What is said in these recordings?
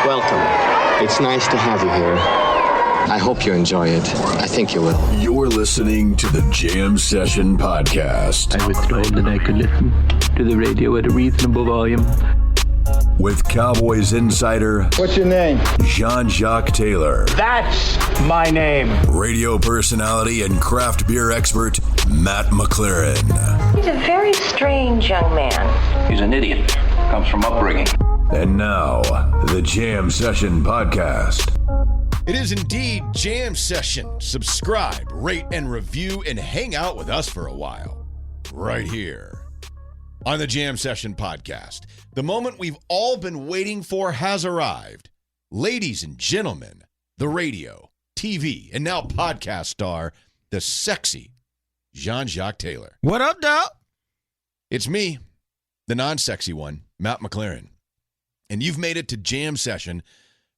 Welcome. It's nice to have you here. I hope you enjoy it. I think you will. You're listening to the Jam Session Podcast. I was told that I could listen to the radio at a reasonable volume. With Cowboys insider... What's your name? Jacques Taylor. That's my name. Radio personality and craft beer expert, Matt McCarthy. He's a very strange young man. He's an idiot. Comes from upbringing. And now, the Jam Session Podcast. It is indeed Jam Session. Subscribe, rate, and review, and hang out with us for a while. Right here on the Jam Session Podcast. The moment we've all been waiting for has arrived. Ladies and gentlemen, the radio, TV, and now podcast star, the sexy Jacques Taylor. What up, dog? It's me, the non-sexy one, Matt McCarthy. And you've made it to Jam Session,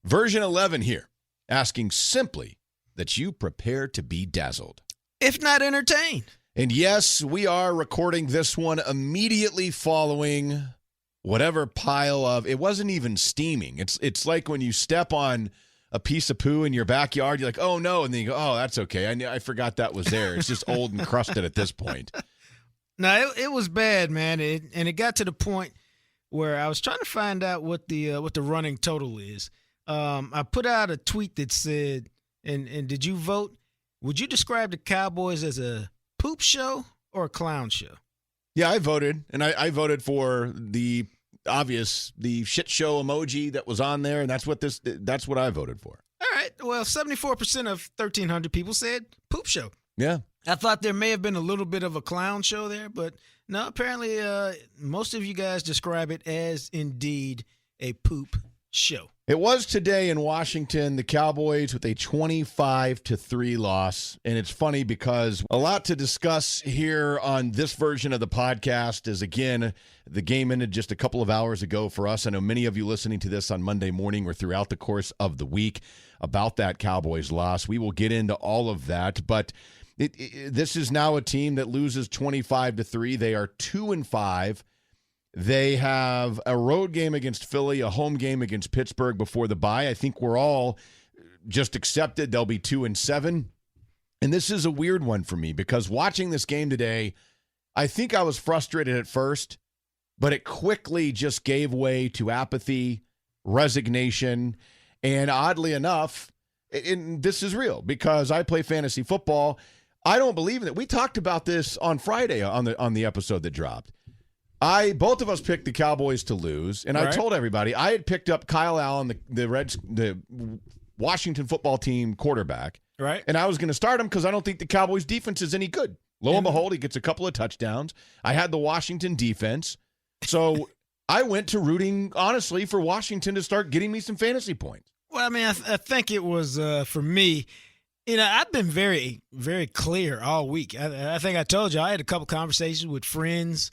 version 11 here, asking simply that you prepare to be dazzled. If not entertained. And yes, we are recording this one immediately following whatever pile of, it wasn't even steaming. It's like when you step on a piece of poo in your backyard, you're like, oh no, and then you go, oh, that's okay. I forgot that was there. It's just old and crusted at this point. No, it was bad, man. And it got to the point where I was trying to find out what the running total is. I put out a tweet that said, and did you vote? Would you describe the Cowboys as a poop show or a clown show? Yeah, I voted, and I voted for the obvious, the shit show emoji that was on there, and that's what I voted for. All right. Well, 74% of 1,300 people said poop show. Yeah. I thought there may have been a little bit of a clown show there, but no, apparently most of you guys describe it as indeed a poop show. It was today in Washington, the Cowboys with a 25-3 loss. And it's funny because a lot to discuss here on this version of the podcast is, again, the game ended just a couple of hours ago for us. I know many of you listening to this on Monday morning or throughout the course of the week about that Cowboys loss. We will get into all of that, but this is now a team that loses 25-3. They are 2-5. They have a road game against Philly, a home game against Pittsburgh before the bye. I think we're all just accepted they'll be 2-7. And this is a weird one for me because watching this game today, I think I was frustrated at first, but it quickly just gave way to apathy, resignation, and oddly enough, and this is real because I play fantasy football. I don't believe that. We talked about this on Friday on the episode that dropped. Both of us picked the Cowboys to lose, and right. I told everybody I had picked up Kyle Allen, the Washington football team quarterback, right? And I was going to start him because I don't think the Cowboys defense is any good. Lo and behold, he gets a couple of touchdowns. I had the Washington defense, so I went to rooting honestly for Washington to start getting me some fantasy points. Well, I mean, I think it was for me. You know, I've been very, very clear all week. I think I told you I had a couple conversations with friends.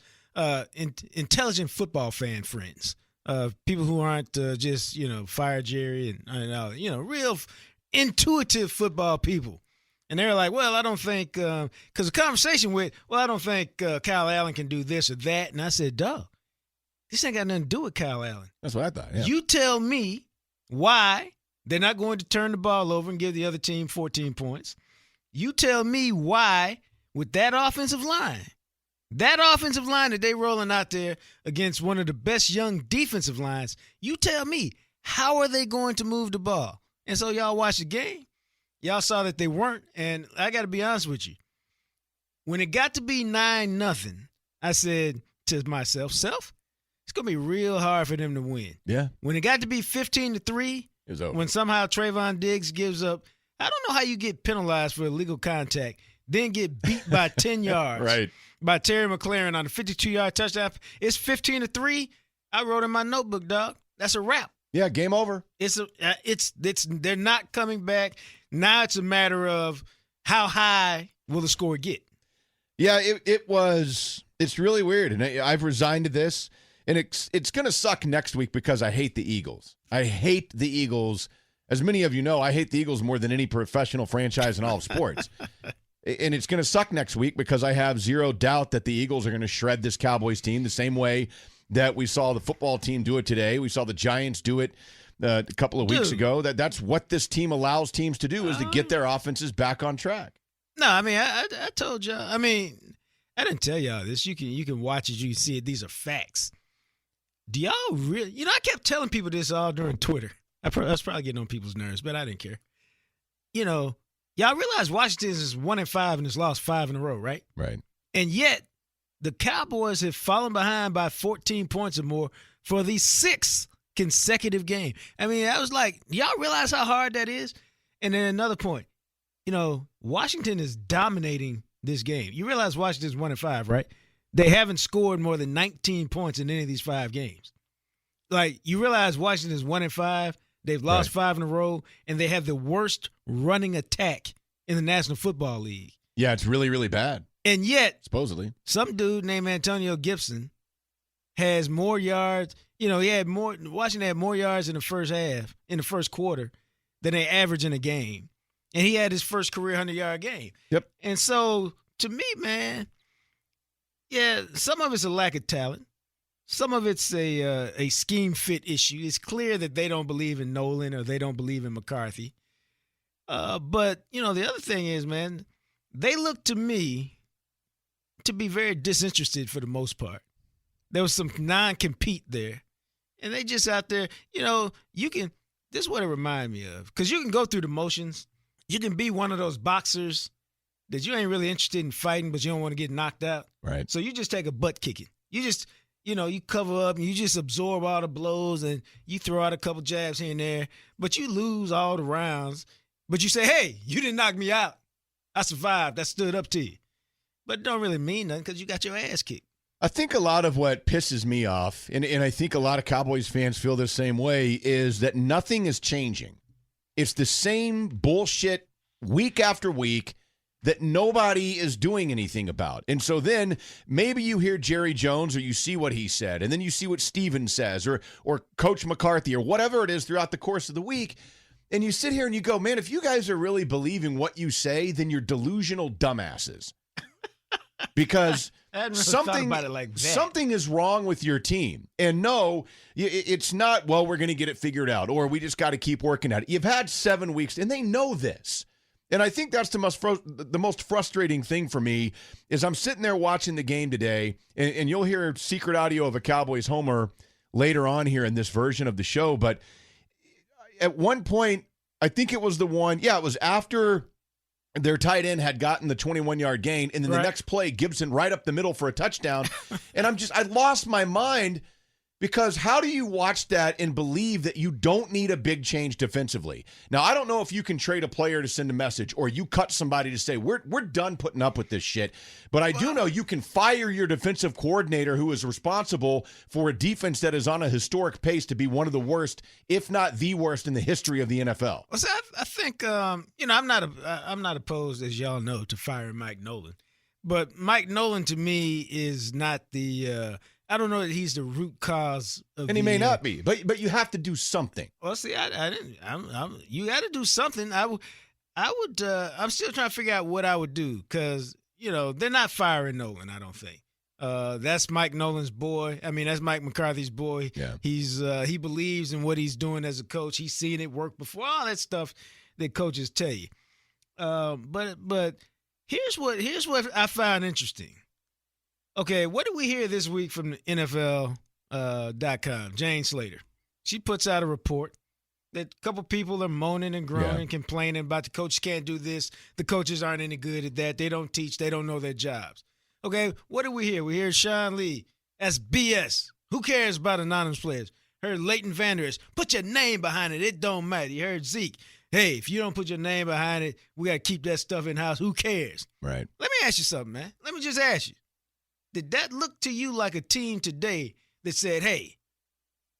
Intelligent football fan friends, people who aren't just, Fire Jerry and real intuitive football people. And they're like, well, I don't think, because the conversation with, well, I don't think Kyle Allen can do this or that. And I said, duh, this ain't got nothing to do with Kyle Allen. That's what I thought, yeah. You tell me why they're not going to turn the ball over and give the other team 14 points. You tell me why with that offensive line that they rolling out there against one of the best young defensive lines, you tell me, how are they going to move the ball? And so y'all watched the game. Y'all saw that they weren't. And I got to be honest with you. When it got to be 9-0, I said to myself, it's going to be real hard for them to win. Yeah. When it got to be 15-3, it was over. When somehow Trayvon Diggs gives up, I don't know how you get penalized for illegal contact, then get beat by 10 yards. Right. By Terry McLaurin on a 52-yard touchdown. It's 15-3. I wrote in my notebook, dog. That's a wrap. Yeah, game over. They're not coming back. Now it's a matter of how high will the score get. Yeah, it's really weird, and I've resigned to this, and it's going to suck next week because I hate the Eagles. I hate the Eagles. As many of you know, I hate the Eagles more than any professional franchise in all of sports. And it's going to suck next week because I have zero doubt that the Eagles are going to shred this Cowboys team the same way that we saw the football team do it today. We saw the Giants do it a couple of weeks ago. That's what this team allows teams to do is to get their offenses back on track. No, I mean, I told y'all. I mean, I didn't tell y'all this. You can watch it. You can see it. These are facts. Do y'all really? I kept telling people this all during Twitter. I was probably getting on people's nerves, but I didn't care. Y'all realize Washington is 1-5 and has lost 5 in a row, right? Right. And yet, the Cowboys have fallen behind by 14 points or more for the 6th consecutive game. I mean, I was like, y'all realize how hard that is? And then another point, Washington is dominating this game. You realize Washington's 1-5, right? They haven't scored more than 19 points in any of these 5 games. Like, you realize Washington's 1-5, they've lost 5 in a row, and they have the worst running attack in the National Football League. Yeah, it's really, really bad. And yet, supposedly, some dude named Antonio Gibson has more yards. Washington had more yards in the first quarter, than they average in a game. And he had his first career 100-yard game. Yep. And so, to me, man, yeah, some of it's a lack of talent. Some of it's a scheme fit issue. It's clear that they don't believe in Nolan or they don't believe in McCarthy. But, the other thing is, man, they look to me to be very disinterested for the most part. There was some non-compete there. And they just out there, this is what it reminded me of. Because you can go through the motions. You can be one of those boxers that you ain't really interested in fighting, but you don't want to get knocked out. Right. So you just take a butt kicking. You just, you cover up and you just absorb all the blows and you throw out a couple jabs here and there, but you lose all the rounds. But you say, hey, you didn't knock me out. I survived. I stood up to you. But it don't really mean nothing because you got your ass kicked. I think a lot of what pisses me off, and I think a lot of Cowboys fans feel the same way, is that nothing is changing. It's the same bullshit week after week that nobody is doing anything about. And so then maybe you hear Jerry Jones or you see what he said, and then you see what Steven says or Coach McCarthy or whatever it is throughout the course of the week, and you sit here and you go, man, if you guys are really believing what you say, then you're delusional dumbasses. Because something is wrong with your team. And no, it's not, well, we're going to get it figured out, or we just got to keep working at it. You've had 7 weeks, and they know this. And I think that's the most frustrating thing for me is I'm sitting there watching the game today, and you'll hear secret audio of a Cowboys Homer later on here in this version of the show. But at one point, I think it was it was after their tight end had gotten the 21-yard gain, and then the next play, Gibson right up the middle for a touchdown. And I lost my mind because how do you watch that and believe that you don't need a big change defensively? Now, I don't know if you can trade a player to send a message or you cut somebody to say, we're done putting up with this shit. But I do know you can fire your defensive coordinator who is responsible for a defense that is on a historic pace to be one of the worst, if not the worst, in the history of the NFL. Well, see, I think, I'm not opposed, as y'all know, to firing Mike Nolan. But Mike Nolan, to me, is not the I don't know that he's the root cause of. And he may not be, but you have to do something. Well, see, I didn't. You got to do something. I would. I'm still trying to figure out what I would do because they're not firing Nolan. I don't think. That's Mike Nolan's boy. I mean, that's Mike McCarthy's boy. Yeah. He believes in what he's doing as a coach. He's seen it work before. All that stuff that coaches tell you. But here's what I found interesting. Okay, what did we hear this week from the NFL.com? Jane Slater. She puts out a report that a couple people are moaning and groaning, complaining about the coaches can't do this. The coaches aren't any good at that. They don't teach. They don't know their jobs. Okay, what did we hear? We hear Sean Lee. That's BS. Who cares about anonymous players? Heard Leighton Vander Esch. Put your name behind it. It don't matter. You heard Zeke. Hey, if you don't put your name behind it, we got to keep that stuff in-house. Who cares? Right. Let me ask you something, man. Let me just ask you. Did that look to you like a team today that said, hey,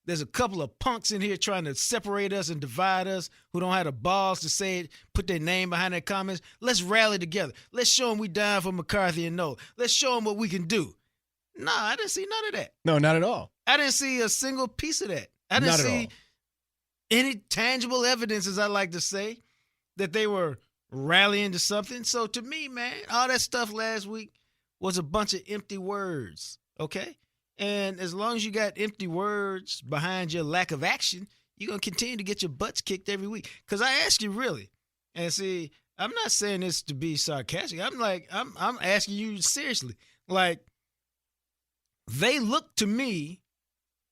there's a couple of punks in here trying to separate us and divide us who don't have the balls to say it, put their name behind their comments? Let's rally together. Let's show them we down for McCarthy and Noel. Let's show them what we can do. No, I didn't see none of that. No, not at all. I didn't see a single piece of that. I didn't see any tangible evidence, as I like to say, that they were rallying to something. So to me, man, all that stuff last week was a bunch of empty words, okay? And as long as you got empty words behind your lack of action, you're going to continue to get your butts kicked every week. Because I ask you really, and see, I'm not saying this to be sarcastic. I'm asking you seriously. Like, they look to me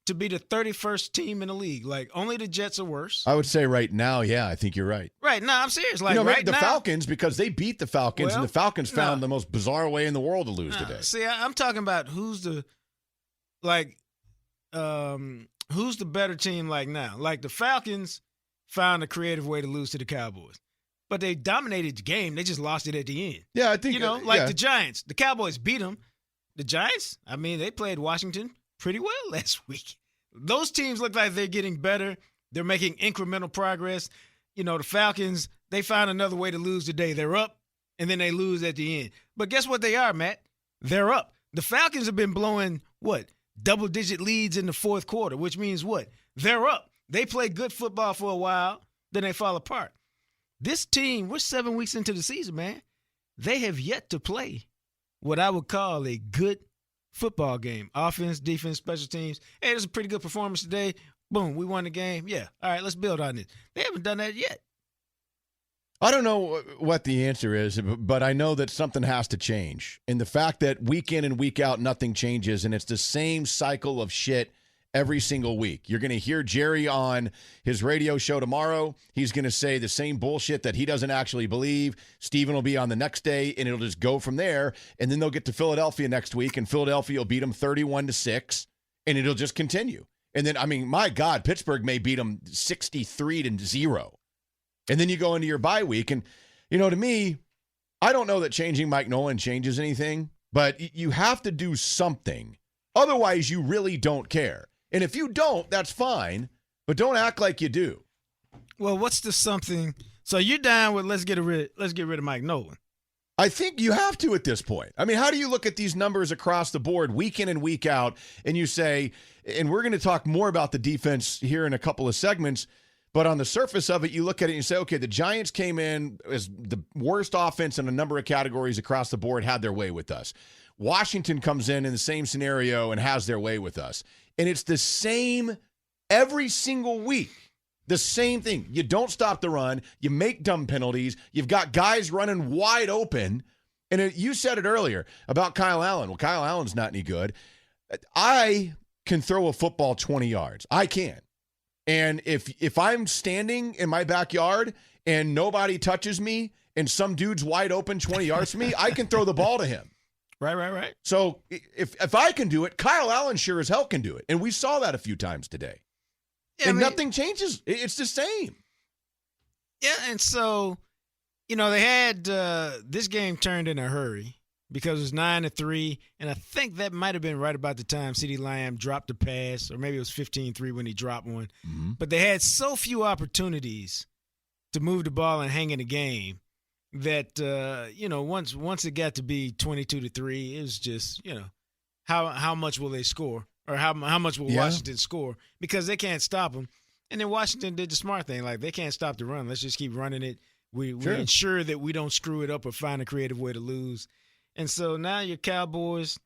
to be the 31st team in the league. Like, only the Jets are worse. I would say right now, yeah, I think you're right. Right now, I'm serious. Like, the Falcons, because they beat the Falcons, and the Falcons found the most bizarre way in the world to lose today. See, I'm talking about who's the better team like now. Like, the Falcons found a creative way to lose to the Cowboys. But they dominated the game. They just lost it at the end. Yeah, I think. The Giants. The Cowboys beat them. The Giants, I mean, they played Washington pretty well last week. Those teams look like they're getting better. They're making incremental progress. The Falcons, they found another way to lose today. They're up, and then they lose at the end. But guess what they are, Matt? They're up. The Falcons have been blowing, double-digit leads in the fourth quarter, which means what? They're up. They play good football for a while, then they fall apart. This team, we're 7 weeks into the season, man. They have yet to play what I would call a good football game. Offense, defense, special teams. Hey, it was a pretty good performance today. Boom, we won the game. Yeah, all right, let's build on it. They haven't done that yet. I don't know what the answer is, but I know that something has to change. And the fact that week in and week out, nothing changes, and it's the same cycle of shit every single week. You're going to hear Jerry on his radio show tomorrow. He's going to say the same bullshit that he doesn't actually believe. Steven will be on the next day, and it'll just go from there. And then they'll get to Philadelphia next week, and Philadelphia will beat them 31-6, and it'll just continue. And then, I mean, my God, Pittsburgh may beat them 63-0. And then you go into your bye week. And, to me, I don't know that changing Mike Nolan changes anything, but you have to do something. Otherwise, you really don't care. And if you don't, that's fine, but don't act like you do. Well, what's the something? So you're down with let's get rid of Mike Nolan. I think you have to at this point. I mean, how do you look at these numbers across the board week in and week out, and you say, and we're going to talk more about the defense here in a couple of segments, but on the surface of it, you look at it and you say, okay, the Giants came in as the worst offense in a number of categories across the board, had their way with us. Washington comes in the same scenario and has their way with us. And it's the same every single week. The same thing. You don't stop the run. You make dumb penalties. You've got guys running wide open. And you said it earlier about Kyle Allen. Well, Kyle Allen's not any good. I can throw a football 20 yards. I can. And if I'm standing in my backyard and nobody touches me and some dude's wide open 20 yards from me, I can throw the ball to him. Right. So if I can do it, Kyle Allen sure as hell can do it. And we saw that a few times today. Yeah, and nothing changes. It's the same. Yeah, and so, they had this game turned in a hurry because it was 9-3, and I think that might have been right about the time CeeDee Lamb dropped a pass, or maybe it was 15-3 when he dropped one. Mm-hmm. But they had so few opportunities to move the ball and hang in the game that once it got to be 22-3, it was just how much will they score, or how much will Washington score, because they can't stop them. And then Washington did the smart thing, like they can't stop the run. Let's just keep running it. We ensure that we don't screw it up or find a creative way to lose. And so now your Cowboys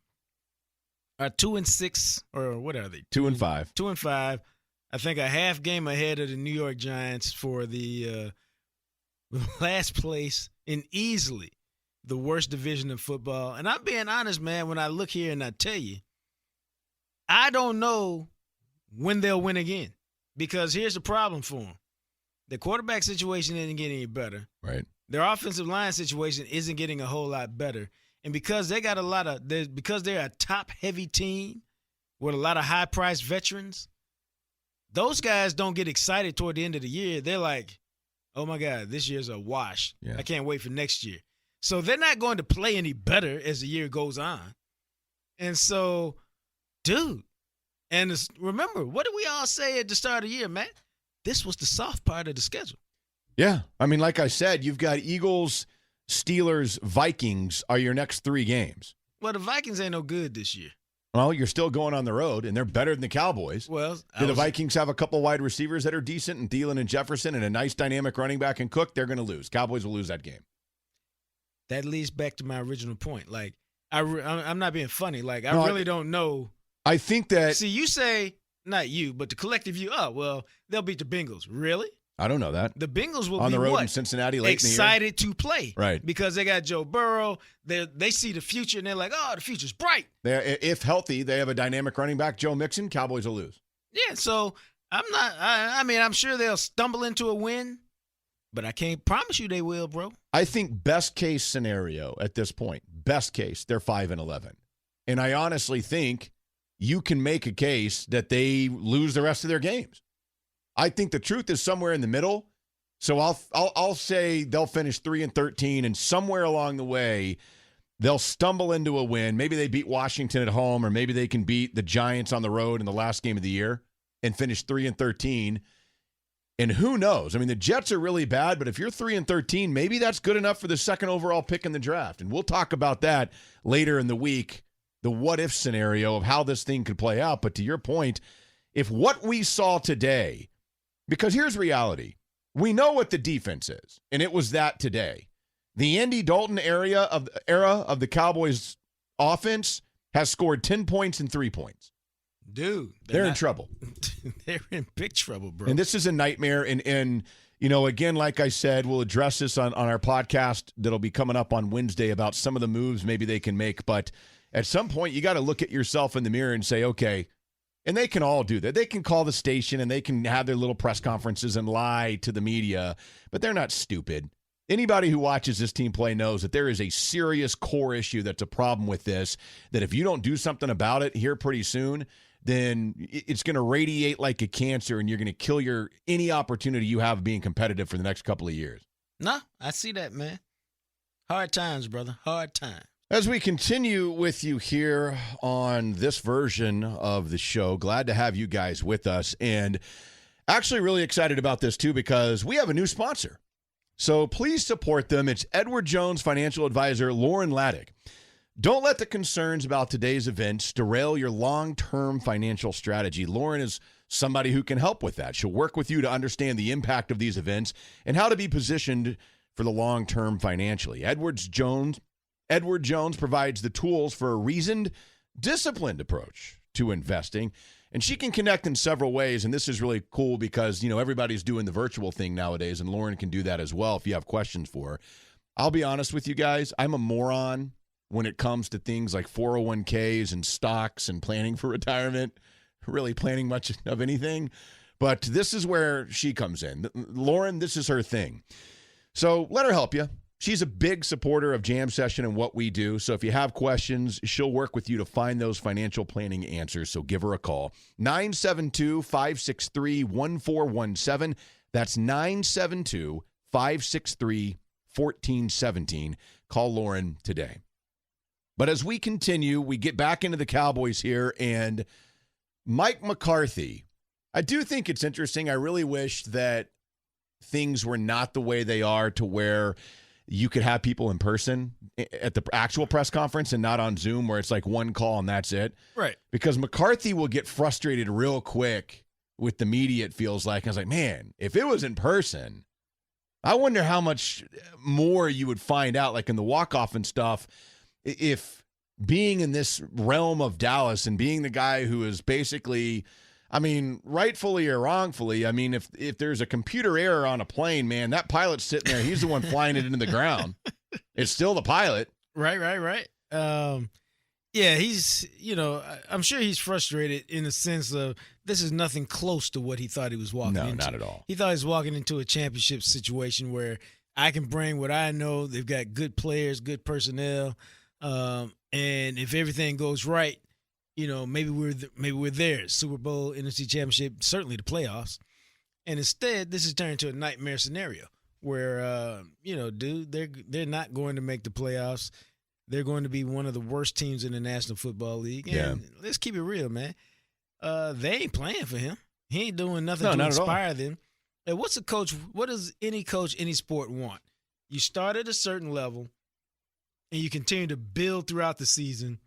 are 2-6, or what are they? 2-5. 2-5. I think a half game ahead of the New York Giants for the last place in easily the worst division of football. And I'm being honest, man, when I look here and I tell you, I don't know when they'll win again, because here's the problem for them. The quarterback situation isn't getting any better. Right. Their offensive line situation isn't getting a whole lot better. And because they got because they're a top-heavy team with a lot of high-priced veterans, those guys don't get excited toward the end of the year. They're like, oh, my God, this year's a wash. Yeah. I can't wait for next year. So they're not going to play any better as the year goes on. And so, dude, and remember, what did we all say at the start of the year, Matt? This was the soft part of the schedule. Yeah. I mean, like I said, you've got Eagles, Steelers, Vikings are your next 3 games. Well, the Vikings ain't no good this year. Well, you're still going on the road, and they're better than the Cowboys. Well, do the Vikings have a couple wide receivers that are decent, and Thielen and Jefferson, and a nice dynamic running back and Cook? They're going to lose. Cowboys will lose that game. That leads back to my original point. Like, I'm not being funny. Like, I really don't know. I think that. See, you say not you, but the collective you. Oh, well, they'll beat the Bengals. Really? I don't know that. The Bengals will on be the road what? in Cincinnati late excited in the year? to play. Right. Because they got Joe Burrow. They see the future, and they're like, oh, the future's bright. If healthy, they have a dynamic running back, Joe Mixon. Cowboys will lose. Yeah, so I'm sure they'll stumble into a win, but I can't promise you they will, bro. I think best case scenario at this point, best case, they're 5-11. And I honestly think you can make a case that they lose the rest of their games. I think the truth is somewhere in the middle. So I'll say they'll finish 3-13, and somewhere along the way, they'll stumble into a win. Maybe they beat Washington at home, or maybe they can beat the Giants on the road in the last game of the year and finish 3-13. And who knows? I mean, the Jets are really bad, but if you're 3-13, maybe that's good enough for the second overall pick in the draft. And we'll talk about that later in the week, the what-if scenario of how this thing could play out. But to your point, if what we saw today, because here's reality. We know what the defense is, and it was that today. The Andy Dalton era of the Cowboys offense has scored 10 points and 3 points. Dude. They're in trouble. They're in big trouble, bro. And this is a nightmare. And again, like I said, we'll address this on our podcast that'll be coming up on Wednesday about some of the moves maybe they can make. But at some point, you got to look at yourself in the mirror and say, okay, and they can all do that. They can call the station and they can have their little press conferences and lie to the media, but they're not stupid. Anybody who watches this team play knows that there is a serious core issue that's a problem with this, that if you don't do something about it here pretty soon, then it's going to radiate like a cancer and you're going to kill any opportunity you have of being competitive for the next couple of years. No, I see that, man. Hard times, brother. Hard times. As we continue with you here on this version of the show, glad to have you guys with us, and actually really excited about this too because we have a new sponsor. So please support them. It's Edward Jones financial advisor Lauren Laddick. Don't let the concerns about today's events derail your long-term financial strategy. Lauren is somebody who can help with that. She'll work with you to understand the impact of these events and how to be positioned for the long term financially. Edward Jones provides the tools for a reasoned, disciplined approach to investing. And she can connect in several ways, and this is really cool because, everybody's doing the virtual thing nowadays, and Lauren can do that as well if you have questions for her. I'll be honest with you guys, I'm a moron when it comes to things like 401ks and stocks and planning for retirement, really planning much of anything. But this is where she comes in. Lauren, this is her thing. So let her help you. She's a big supporter of Jam Session and what we do. So if you have questions, she'll work with you to find those financial planning answers. So give her a call. 972-563-1417. That's 972-563-1417. Call Lauren today. But as we continue, we get back into the Cowboys here. And Mike McCarthy, I do think it's interesting. I really wish that things were not the way they are to where you could have people in person at the actual press conference and not on Zoom where it's like one call and that's it. Right. Because McCarthy will get frustrated real quick with the media, it feels like. I was like, man, if it was in person, I wonder how much more you would find out, like in the walk-off and stuff, if being in this realm of Dallas and being the guy who is basically, rightfully or wrongfully, if there's a computer error on a plane, man, that pilot's sitting there. He's the one flying it into the ground. It's still the pilot. Right. Yeah, he's, I'm sure he's frustrated in the sense of this is nothing close to what he thought he was walking into. No, not at all. He thought he was walking into a championship situation where I can bring what I know. They've got good players, good personnel, and if everything goes right, maybe we're there. Super Bowl, NFC Championship, certainly the playoffs. And instead, this has turned into a nightmare scenario where, dude, they're not going to make the playoffs. They're going to be one of the worst teams in the National Football League. And let's keep it real, man. They ain't playing for him. He ain't doing nothing to inspire them. And what does any coach, any sport want? You start at a certain level, and you continue to build throughout the season,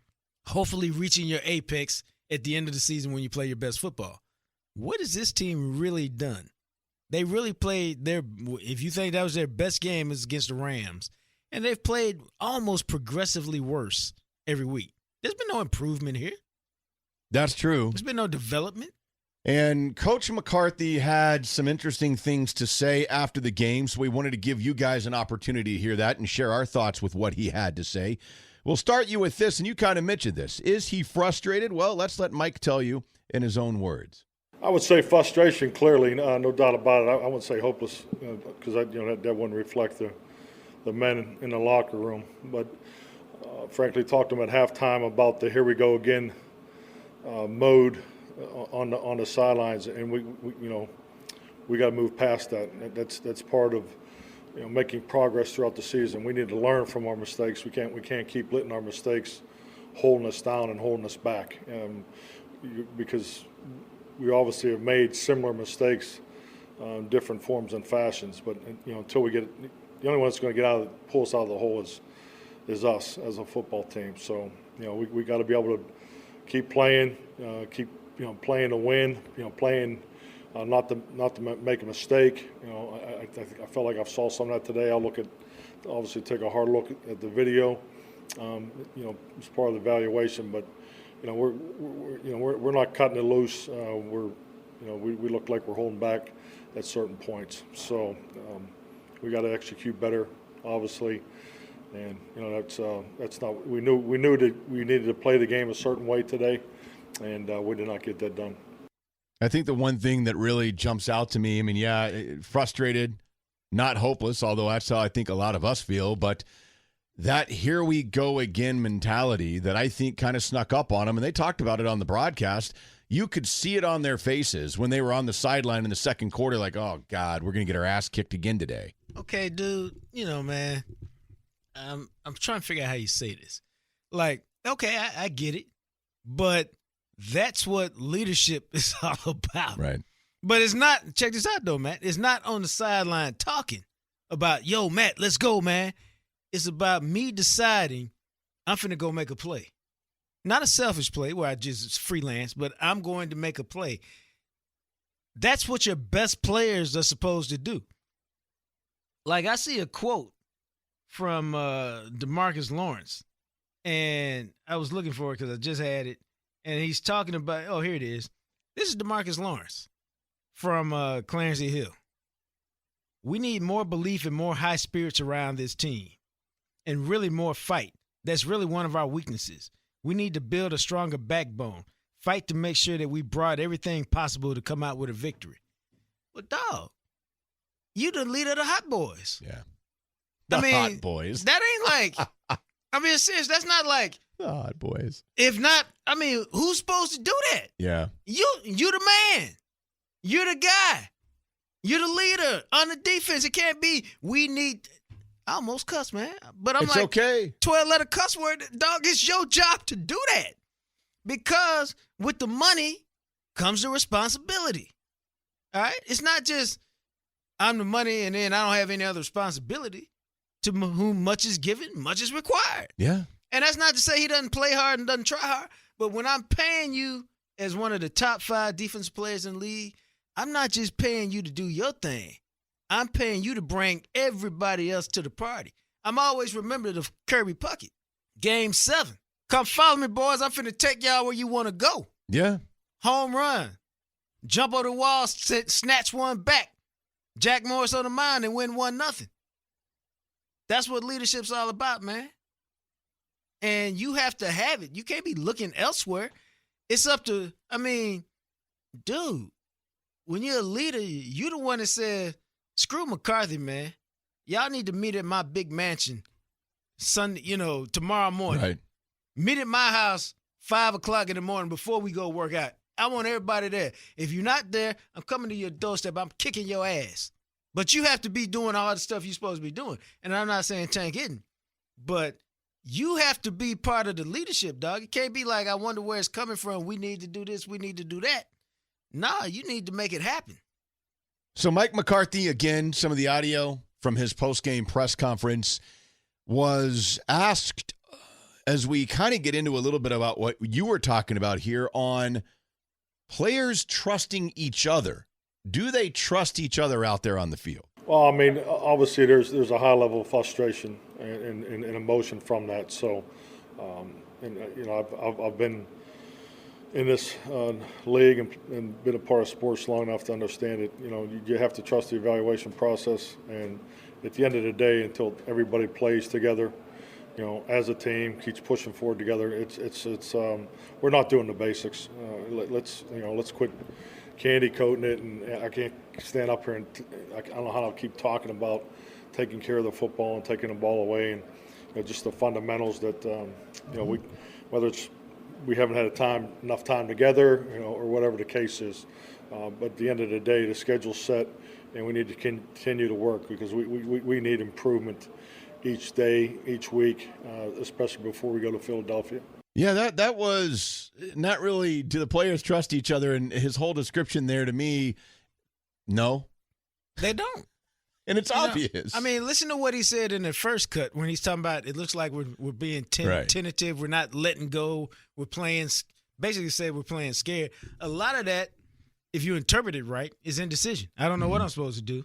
hopefully reaching your apex at the end of the season when you play your best football. What has this team really done? They really played if you think that was their best game, is against the Rams. And they've played almost progressively worse every week. There's been no improvement here. That's true. There's been no development. And Coach McCarthy had some interesting things to say after the game, so we wanted to give you guys an opportunity to hear that and share our thoughts with what he had to say. We'll start you with this, and you kind of mentioned this. Is he frustrated? Well, let's let Mike tell you in his own words. I would say frustration, clearly, no doubt about it. I wouldn't say hopeless, because that wouldn't reflect the men in the locker room. But frankly, talked to them at halftime about the here we go again mode on the sidelines, and we got to move past that. That's part of making progress throughout the season. We need to learn from our mistakes. We can't keep letting our mistakes holding us down and holding us back, because we obviously have made similar mistakes in different forms and fashions. But until we get the only one that's going to pull us out of the hole is us as a football team. So we got to be able to keep playing, playing to win, playing not to make a mistake. I felt like I saw some of that today. I'll obviously take a hard look at the video. It's part of the evaluation, but we're not cutting it loose. We look like we're holding back at certain points. So we got to execute better, obviously. And that's not. We knew that we needed to play the game a certain way today, and we did not get that done. I think the one thing that really jumps out to me, frustrated, not hopeless, although that's how I think a lot of us feel, but that here we go again mentality that I think kind of snuck up on them, and they talked about it on the broadcast. You could see it on their faces when they were on the sideline in the second quarter, like, oh, God, we're going to get our ass kicked again today. Okay, dude, man, I'm trying to figure out how you say this. Like, okay, I get it, but that's what leadership is all about. Right. But it's not, check this out, though, Matt. It's not on the sideline talking about, yo, Matt, let's go, man. It's about me deciding I'm finna go make a play. Not a selfish play where I just freelance, but I'm going to make a play. That's what your best players are supposed to do. Like, I see a quote from DeMarcus Lawrence, and I was looking for it because I just had it, and he's talking about, oh, here it is. This is DeMarcus Lawrence from Clancy Hill. We need more belief and more high spirits around this team, and really more fight. That's really one of our weaknesses. We need to build a stronger backbone, fight to make sure that we brought everything possible to come out with a victory. Well, dog, you the leader of the Hot Boys. Yeah. Hot Boys. That ain't like, serious. That's not like. The Hot Boys. If not, who's supposed to do that? Yeah. You the man. You're the guy. You're the leader on the defense. It can't be, we need. I almost cuss, man. But I'm it's like, okay. 12-letter cuss word, dog, it's your job to do that. Because with the money comes the responsibility. All right? It's not just I'm the money and then I don't have any other responsibility. To whom much is given, much is required. Yeah. And that's not to say he doesn't play hard and doesn't try hard. But when I'm paying you as one of the top 5 defensive players in the league, I'm not just paying you to do your thing. I'm paying you to bring everybody else to the party. I'm always remember the Kirby Puckett. Game 7. Come follow me, boys. I'm finna take y'all where you want to go. Yeah. Home run. Jump over the wall, snatch one back. Jack Morris on the mound and win 1-0. That's what leadership's all about, man. And you have to have it. You can't be looking elsewhere. It's up to, dude, when you're a leader, you the one that said, screw McCarthy, man. Y'all need to meet at my big mansion Sunday, tomorrow morning. Right. Meet at my house 5 o'clock in the morning before we go work out. I want everybody there. If you're not there, I'm coming to your doorstep. I'm kicking your ass. But you have to be doing all the stuff you're supposed to be doing. And I'm not saying Tank Hidden, but you have to be part of the leadership, dog. It can't be like, I wonder where it's coming from. We need to do this. We need to do that. Nah, you need to make it happen. So Mike McCarthy, again, some of the audio from his post-game press conference was asked, as we kind of get into a little bit about what you were talking about here on players trusting each other. Do they trust each other out there on the field? Well, obviously there's a high level of frustration and emotion from that. So, I've been in this league and been a part of sports long enough to understand it. You have to trust the evaluation process, and at the end of the day, until everybody plays together, as a team, keeps pushing forward together. It's we're not doing the basics. Let's quit candy coating it, and I can't stand up here and I don't know how to keep talking about taking care of the football and taking the ball away, and just the fundamentals that whether it's we haven't had enough time together, or whatever the case is. But at the end of the day, the schedule's set, and we need to continue to work because we need improvement each day, each week, especially before we go to Philadelphia. Yeah, that was not really, do the players trust each other? And his whole description there to me, no. They don't. And it's obvious. Listen to what he said in the first cut when he's talking about it looks like we're being tentative. We're not letting go. We're playing – basically said we're playing scared. A lot of that, if you interpret it right, is indecision. I don't know what I'm supposed to do.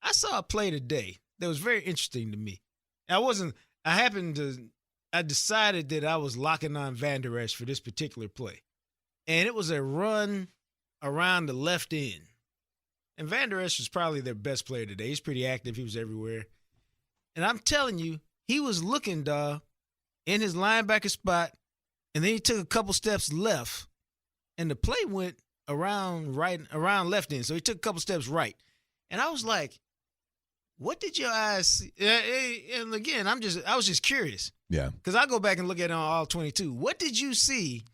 I saw a play today that was very interesting to me. I decided that I was locking on Van Der Esch for this particular play. And it was a run around the left end. And Van Der Esch was probably their best player today. He's pretty active. He was everywhere. And I'm telling you, he was looking, dog, in his linebacker spot, and then he took a couple steps left, and the play went around left end. So he took a couple steps right. And I was like, what did your eyes see? And again, I was just curious. Yeah. Because I go back and look at it on all 22. What did you see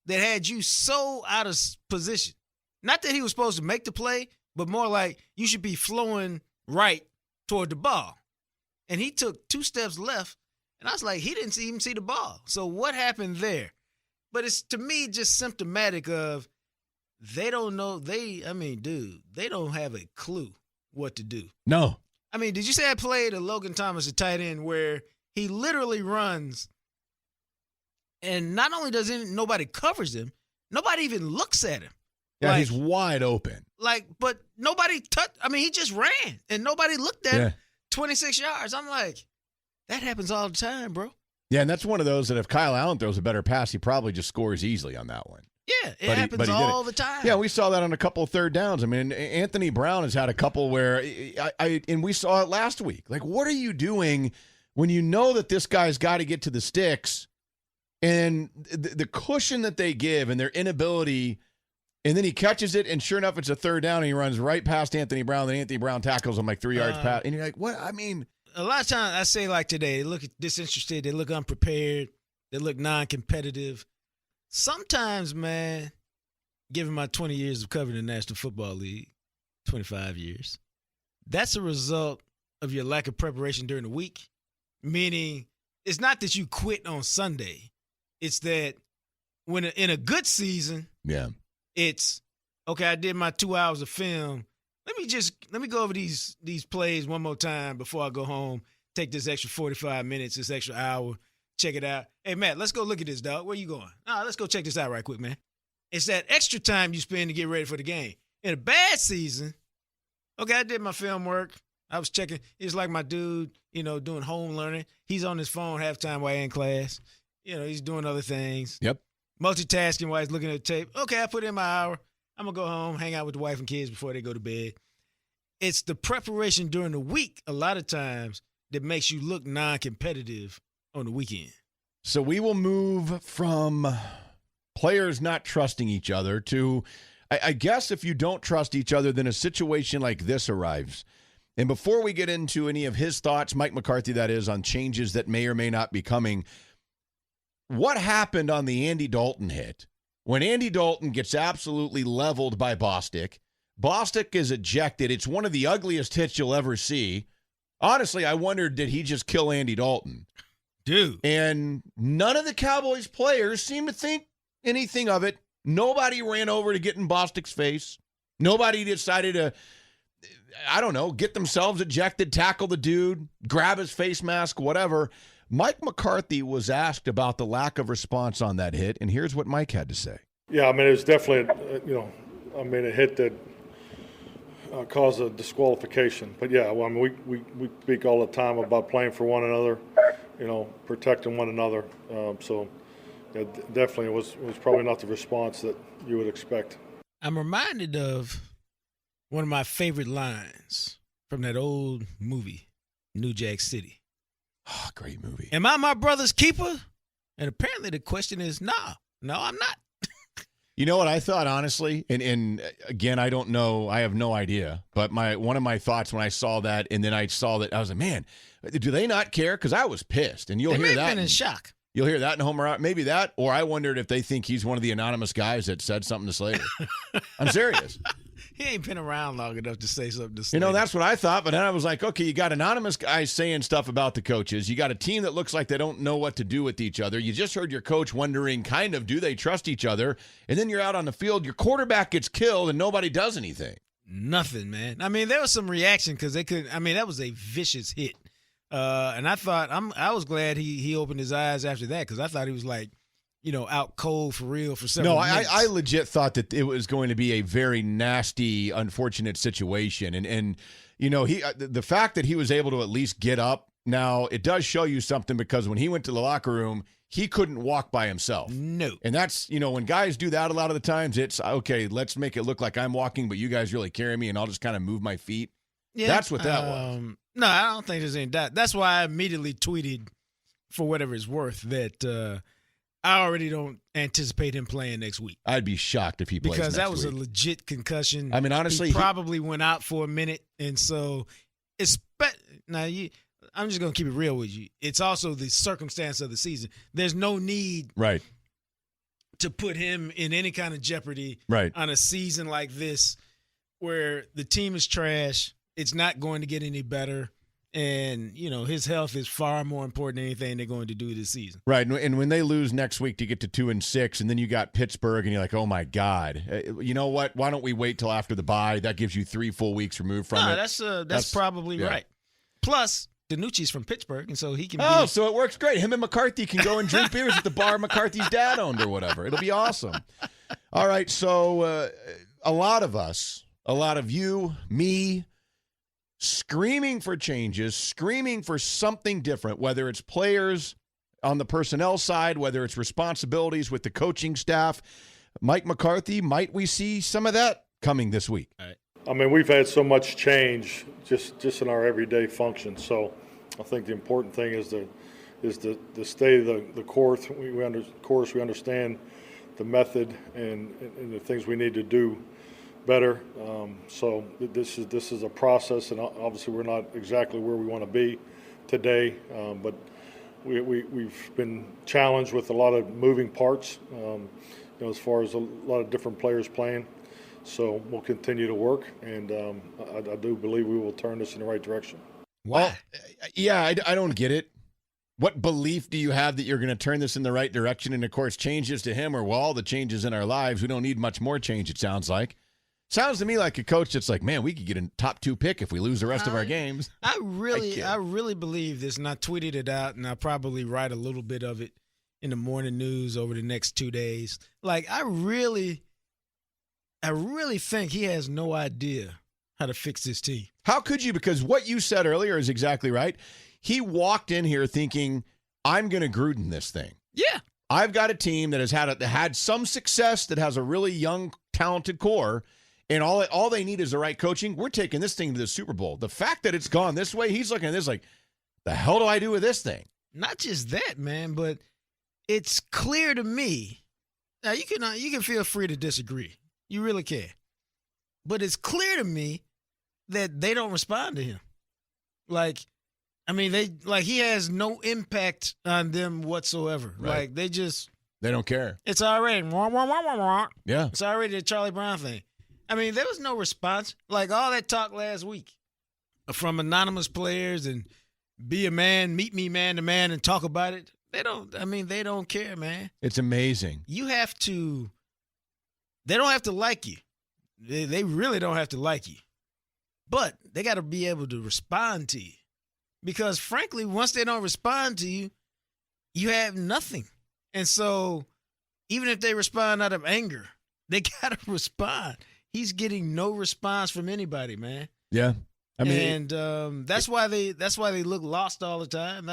that had you so out of position? Not that he was supposed to make the play, but more like you should be flowing right toward the ball. And he took 2 steps left, and I was like, he didn't even see the ball. So what happened there? But it's, to me, just symptomatic of they don't know. They don't have a clue what to do. No. Did you say I played a Logan Thomas, a tight end, where he literally runs, and not only does nobody covers him, nobody even looks at him. Yeah, he's wide open. But nobody touched. He just ran, and nobody looked at him. 26 yards. I'm like, that happens all the time, bro. Yeah, and that's one of those that if Kyle Allen throws a better pass, he probably just scores easily on that one. Yeah, it happens all the time. Yeah, we saw that on a couple of third downs. Anthony Brown has had a couple where and we saw it last week. Like, what are you doing when you know that this guy's got to get to the sticks, and the cushion that they give and their inability, and then he catches it, and sure enough, it's a third down, and he runs right past Anthony Brown, and Anthony Brown tackles him like 3 yards past. And you're like, what? A lot of times I say like today, they look disinterested, they look unprepared, they look non-competitive. Sometimes, man, given my 20 years of covering the National Football League, 25 years, that's a result of your lack of preparation during the week. Meaning, it's not that you quit on Sunday. It's that when in a good season, it's, okay, I did my 2 hours of film. Let me go over these plays one more time before I go home, take this extra 45 minutes, this extra hour, check it out. Hey, Matt, let's go look at this, dog. Where you going? Let's go check this out right quick, man. It's that extra time you spend to get ready for the game. In a bad season, okay, I did my film work. I was checking. It's like my dude, doing home learning. He's on his phone halftime while in class. He's doing other things. Yep. Multitasking while he's looking at the tape. Okay, I put in my hour. I'm going to go home, hang out with the wife and kids before they go to bed. It's the preparation during the week a lot of times that makes you look non-competitive on the weekend. So we will move from players not trusting each other to, I guess if you don't trust each other, then a situation like this arrives. And before we get into any of his thoughts, Mike McCarthy, that is, on changes that may or may not be coming, what happened on the Andy Dalton hit? When Andy Dalton gets absolutely leveled by Bostic, Bostic is ejected. It's one of the ugliest hits you'll ever see. Honestly, I wondered, did he just kill Andy Dalton? Dude. And none of the Cowboys players seem to think anything of it. Nobody ran over to get in Bostic's face. Nobody decided to, get themselves ejected, tackle the dude, grab his face mask, whatever. Mike McCarthy was asked about the lack of response on that hit, and here's what Mike had to say. Yeah, it was definitely, a hit that caused a disqualification. But, yeah, we speak all the time about playing for one another, protecting one another. So, definitely was probably not the response that you would expect. I'm reminded of one of my favorite lines from that old movie, New Jack City. Oh, great movie. Am I my brother's keeper? And apparently the question is, no, I'm not. You know what I thought, honestly? And again, I don't know. I have no idea. But one of my thoughts when I saw that, and then I saw that, I was like, man, do they not care? Because I was pissed. And you'll They hear may that. have been in shock. You'll hear that in Homer. Maybe that. Or I wondered if they think he's one of the anonymous guys that said something to Slater. I'm serious. He ain't been around long enough to say something to Slater. You know, that's what I thought. But then I was like, okay, you got anonymous guys saying stuff about the coaches. You got a team that looks like they don't know what to do with each other. You just heard your coach wondering, kind of, do they trust each other? And then you're out on the field. Your quarterback gets killed and nobody does anything. Nothing, man. I mean, there was some reaction because they couldn't. I mean, that was a vicious hit. And I thought I was glad he opened his eyes after that because I thought he was like, out cold for real for several minutes. I legit thought that it was going to be a very nasty, unfortunate situation. And the fact that he was able to at least get up, now it does show you something because when he went to the locker room, he couldn't walk by himself. No. And that's, when guys do that a lot of the times, it's, okay, let's make it look like I'm walking, but you guys really carry me and I'll just kind of move my feet. Yeah, that's what that was. No, I don't think there's any doubt. That's why I immediately tweeted, for whatever it's worth, that I already don't anticipate him playing next week. I'd be shocked if he plays next week. Because that was a legit concussion. I mean, honestly. He probably went out for a minute. And so, I'm just going to keep it real with you. It's also the circumstance of the season. There's no need to put him in any kind of jeopardy on a season like this where the team is trash. It's not going to get any better. And, his health is far more important than anything they're going to do this season. Right. And when they lose next week to get to 2-6, and then you got Pittsburgh, and you're like, oh, my God. You know what? Why don't we wait till after the bye? That gives you 3 full weeks removed from it. That's probably right. Plus, DiNucci's from Pittsburgh, and so he can so it works great. Him and McCarthy can go and drink beers at the bar McCarthy's dad owned or whatever. It'll be awesome. All right, so a lot of us, a lot of you, me, screaming for changes, screaming for something different, whether it's players on the personnel side, whether it's responsibilities with the coaching staff. Mike McCarthy, might we see some of that coming this week? All right. I mean, we've had so much change just in our everyday function. So I think the important thing is to stay the course. We understand the method and the things we need to do better. So this is a process, and obviously we're not exactly where we want to be today, but we've been challenged with a lot of moving parts, as far as a lot of different players playing. So we'll continue to work, and I do believe we will turn this in the right direction. Why? I don't get it. What belief do you have that you're going to turn this in the right direction? And, of course, changes to him or all the changes in our lives. We don't need much more change, it sounds like. Sounds to me like a coach that's like, man, we could get a top 2 pick if we lose the rest of our games. I really believe this, and I tweeted it out, and I'll probably write a little bit of it in the morning news over the next 2 days. Like, I really think he has no idea how to fix this team. How could you? Because what you said earlier is exactly right. He walked in here thinking, I'm going to Gruden this thing. Yeah. I've got a team that has had some success, that has a really young, talented core, and all they need is the right coaching. We're taking this thing to the Super Bowl. The fact that it's gone this way, he's looking at this like, the hell do I do with this thing? Not just that, man, but it's clear to me. Now, you can feel free to disagree. You really can. But it's clear to me that they don't respond to him. He has no impact on them whatsoever. Right. They don't care. It's already Yeah. It's already the Charlie Brown thing. I mean, there was no response. Like all that talk last week from anonymous players and be a man, meet me man to man and talk about it. They don't care, man. It's amazing. They don't have to like you. They really don't have to like you. But they got to be able to respond to you. Because, frankly, once they don't respond to you, you have nothing. And so, even if they respond out of anger, they got to respond. He's getting no response from anybody, man. Yeah. I mean, and that's why they look lost all the time.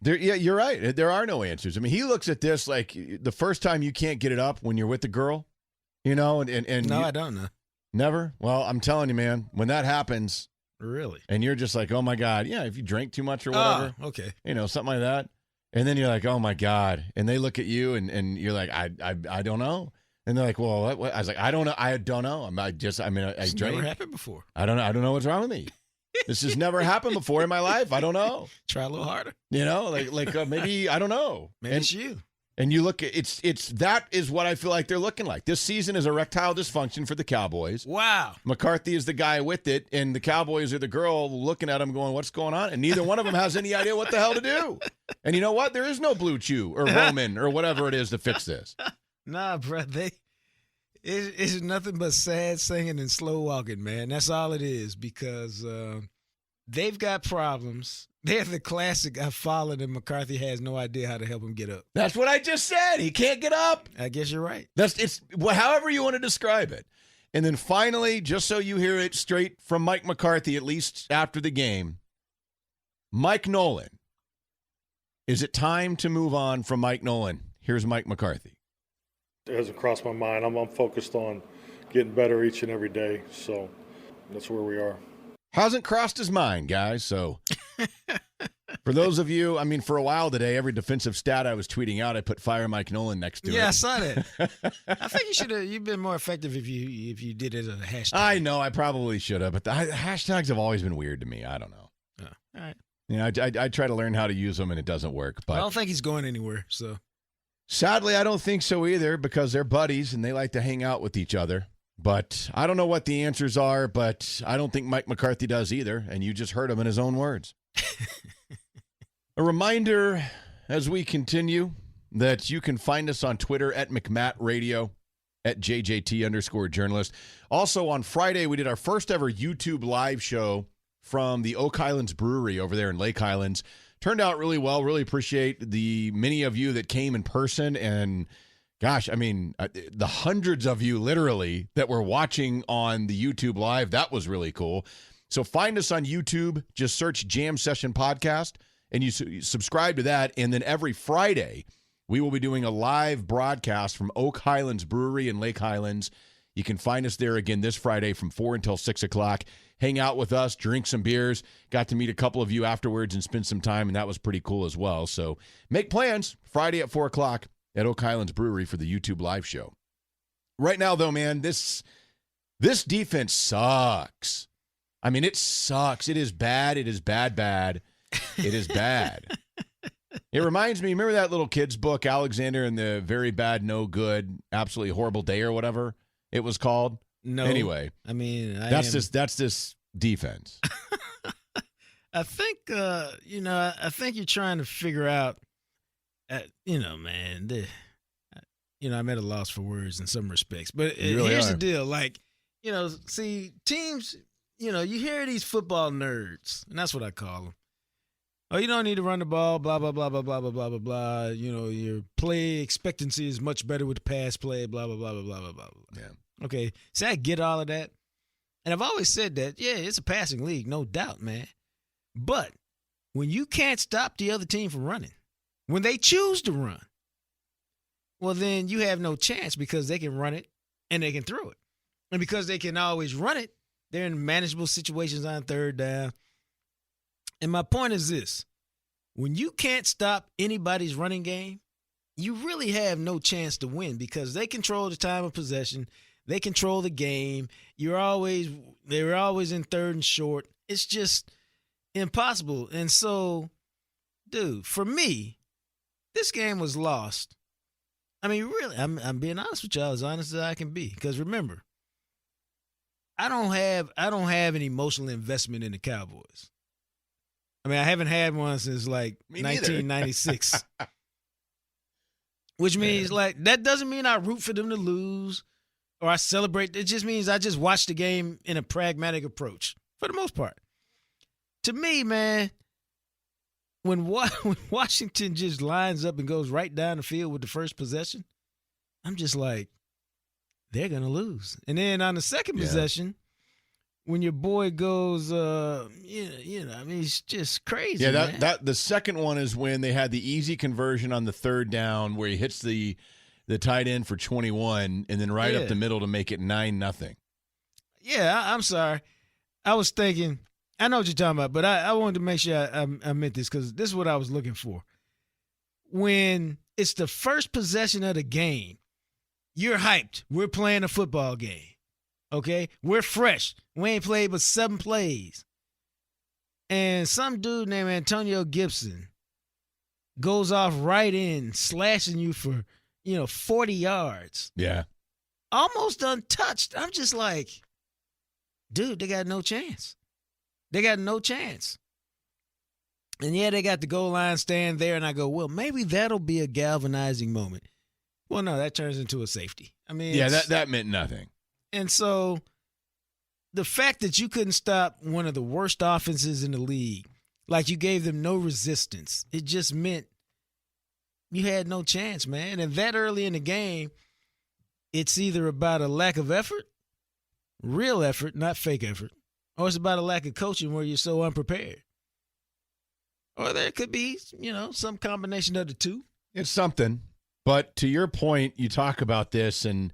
You're right. There are no answers. I mean, he looks at this like the first time you can't get it up when you're with the girl, and no, I don't know. Never? Well, I'm telling you, man, when that happens. Really? And you're just like, oh, my God. Yeah, if you drink too much or whatever. Oh, okay. Something like that. And then you're like, oh, my God. And they look at you, and you're like, I don't know. And they're like, well, what? I was like, I don't know. I don't know. I It's drink. never happened before. I don't know. I don't know what's wrong with me. This has never happened before in my life. I don't know. Try a little harder. Maybe, I don't know. Maybe it's you. And you look at that is what I feel like they're looking like. This season is erectile dysfunction for the Cowboys. Wow. McCarthy is the guy with it, and the Cowboys are the girl looking at him going, what's going on? And neither one of them has any idea what the hell to do. And you know what? There is no Blue Chew or Roman or whatever it is to fix this. Nah, bro. It's nothing but sad singing and slow walking, man. That's all it is, because they've got problems. They're the classic I followed, and McCarthy has no idea how to help him get up. That's what I just said. He can't get up. I guess you're right. It's however you want to describe it. And then finally, just so you hear it straight from Mike McCarthy, at least after the game, Mike Nolan. Is it time to move on from Mike Nolan? Here's Mike McCarthy. It hasn't crossed my mind. I'm focused on getting better each and every day, so that's where we are. Hasn't crossed his mind, guys. So for those of you, I mean, for a while today, every defensive stat I was tweeting out, I put Fire Mike Nolan next to it. Yeah, I saw that. I think you've been more effective if you did it as a hashtag. I know, I probably should have, but the hashtags have always been weird to me. I don't know. Oh, all right. I try to learn how to use them, and it doesn't work. But I don't think he's going anywhere. So sadly, I don't think so either, because they're buddies and they like to hang out with each other. But I don't know what the answers are, but I don't think Mike McCarthy does either, and you just heard him in his own words. A reminder as we continue that you can find us on Twitter at McMattRadio, at JJT_journalist. Also on Friday, we did our first ever YouTube live show from the Oak Highlands Brewery over there in Lake Highlands. Turned out really well. Really appreciate the many of you that came in person, and gosh, I mean, the hundreds of you literally that were watching on the YouTube live, that was really cool. So find us on YouTube, just search Jam Session Podcast, and you subscribe to that. And then every Friday, we will be doing a live broadcast from Oak Highlands Brewery in Lake Highlands. You can find us there again this Friday from 4 until 6 o'clock. Hang out with us, drink some beers. Got to meet a couple of you afterwards and spend some time, and that was pretty cool as well. So make plans Friday at 4 o'clock. At Oak Highlands Brewery for the YouTube live show. Right now, though, man, this defense sucks. I mean, it sucks. It is bad. It is bad. It is bad. It reminds me, remember that little kid's book, Alexander and the Very Bad, No Good, Absolutely Horrible Day or whatever it was called? No. Anyway. I mean, that's this defense. I think, I think you're trying to figure out, man, I'm at a loss for words in some respects. But here's the deal. Like, see, teams, you hear these football nerds, and that's what I call them. Oh, you don't need to run the ball, blah, blah, blah, blah, blah, blah, blah, blah, blah. Your play expectancy is much better with the pass play, blah, blah, blah, blah, blah, blah, blah. Yeah. Okay, so I get all of that. And I've always said that, yeah, it's a passing league, no doubt, man. But when you can't stop the other team from running, when they choose to run, well, then you have no chance, because they can run it and they can throw it. And because they can always run it, they're in manageable situations on third down. And my point is this. When you can't stop anybody's running game, you really have no chance to win, because they control the time of possession. They control the game. They're always in third and short. It's just impossible. And so, dude, for me, this game was lost. I mean, really, I'm being honest with y'all, as honest as I can be. Because remember, I don't have an emotional investment in the Cowboys. I mean, I haven't had one since like 1996. Which means that doesn't mean I root for them to lose or I celebrate. It just means I just watch the game in a pragmatic approach for the most part. To me, man, when Washington just lines up and goes right down the field with the first possession, I'm just like, they're going to lose. And then on the second possession, when your boy goes, I mean, it's just crazy. Yeah, man. that the second one is when they had the easy conversion on the third down where he hits the tight end for 21 and then right up the middle to make it 9-0. Yeah, I'm sorry. I was thinking, I know what you're talking about, but I wanted to make sure I meant this because this is what I was looking for. When it's the first possession of the game, you're hyped. We're playing a football game. Okay? We're fresh. We ain't played but 7 plays. And some dude named Antonio Gibson goes off right in, slashing you for, 40 yards. Yeah. Almost untouched. I'm just like, dude, they got no chance. They got no chance. And yeah, they got the goal line stand there, and I go, well, maybe that'll be a galvanizing moment. Well, no, that turns into a safety. I mean, yeah, that meant nothing. And so the fact that you couldn't stop one of the worst offenses in the league, like you gave them no resistance, it just meant you had no chance, man. And that early in the game, it's either about a lack of effort, real effort, not fake effort, or it's about a lack of coaching where you're so unprepared. Or there could be, some combination of the two. It's something. But to your point, you talk about this, and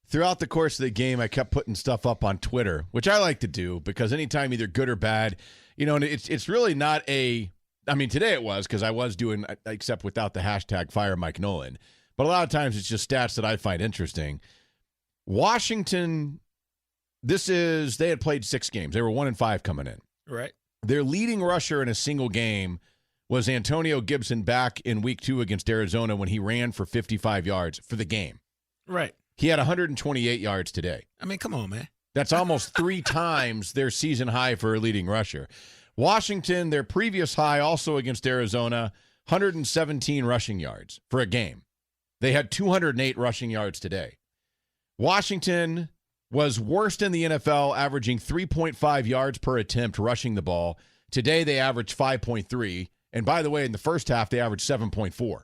throughout the course of the game, I kept putting stuff up on Twitter, which I like to do because anytime either good or bad, and it's really not today it was because I was doing, except without the hashtag Fire Mike Nolan. But a lot of times it's just stats that I find interesting. Washington, they had played 6 games. They were 1-5 coming in. Right. Their leading rusher in a single game was Antonio Gibson back in week 2 against Arizona when he ran for 55 yards for the game. Right. He had 128 yards today. I mean, come on, man. That's almost 3 times their season high for a leading rusher. Washington, their previous high also against Arizona, 117 rushing yards for a game. They had 208 rushing yards today. Washington was worst in the NFL, averaging 3.5 yards per attempt rushing the ball. Today, they averaged 5.3. And by the way, in the first half, they averaged 7.4.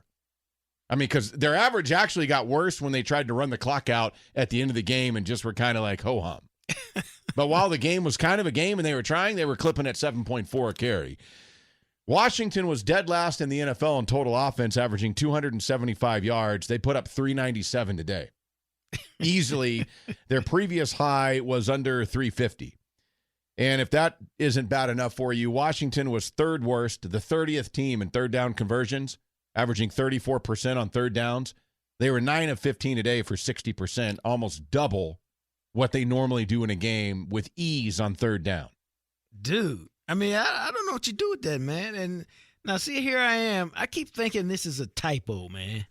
I mean, because their average actually got worse when they tried to run the clock out at the end of the game and just were kind of like ho-hum. But while the game was kind of a game and they were clipping at 7.4 a carry. Washington was dead last in the NFL in total offense, averaging 275 yards. They put up 397 today. Easily, their previous high was under 350. And if that isn't bad enough for you, Washington was third worst, the 30th team in third down conversions, averaging 34% on third downs. They were 9 of 15 today for 60%, almost double what they normally do in a game with ease on third down. Dude, I mean, I don't know what you do with that, man. And now, see, here I am. I keep thinking this is a typo, man.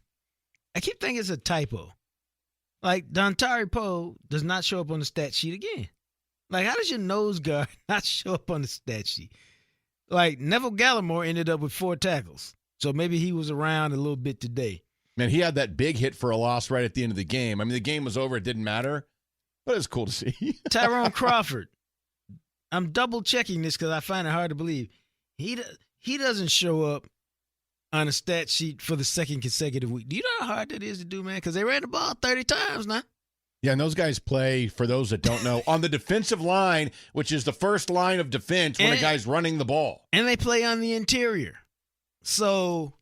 I keep thinking it's a typo. Like, Dontari Poe does not show up on the stat sheet again. Like, how does your nose guard not show up on the stat sheet? Like, Neville Gallimore ended up with 4 tackles. So maybe he was around a little bit today. Man, he had that big hit for a loss right at the end of the game. I mean, the game was over. It didn't matter. But it's cool to see. Tyrone Crawford. I'm double-checking this because I find it hard to believe. He doesn't show up on a stat sheet for the second consecutive week. Do you know how hard that is to do, man? Because they ran the ball 30 times now. Yeah, and those guys play, for those that don't know, on the defensive line, which is the first line of defense when a guy's running the ball. And they play on the interior. So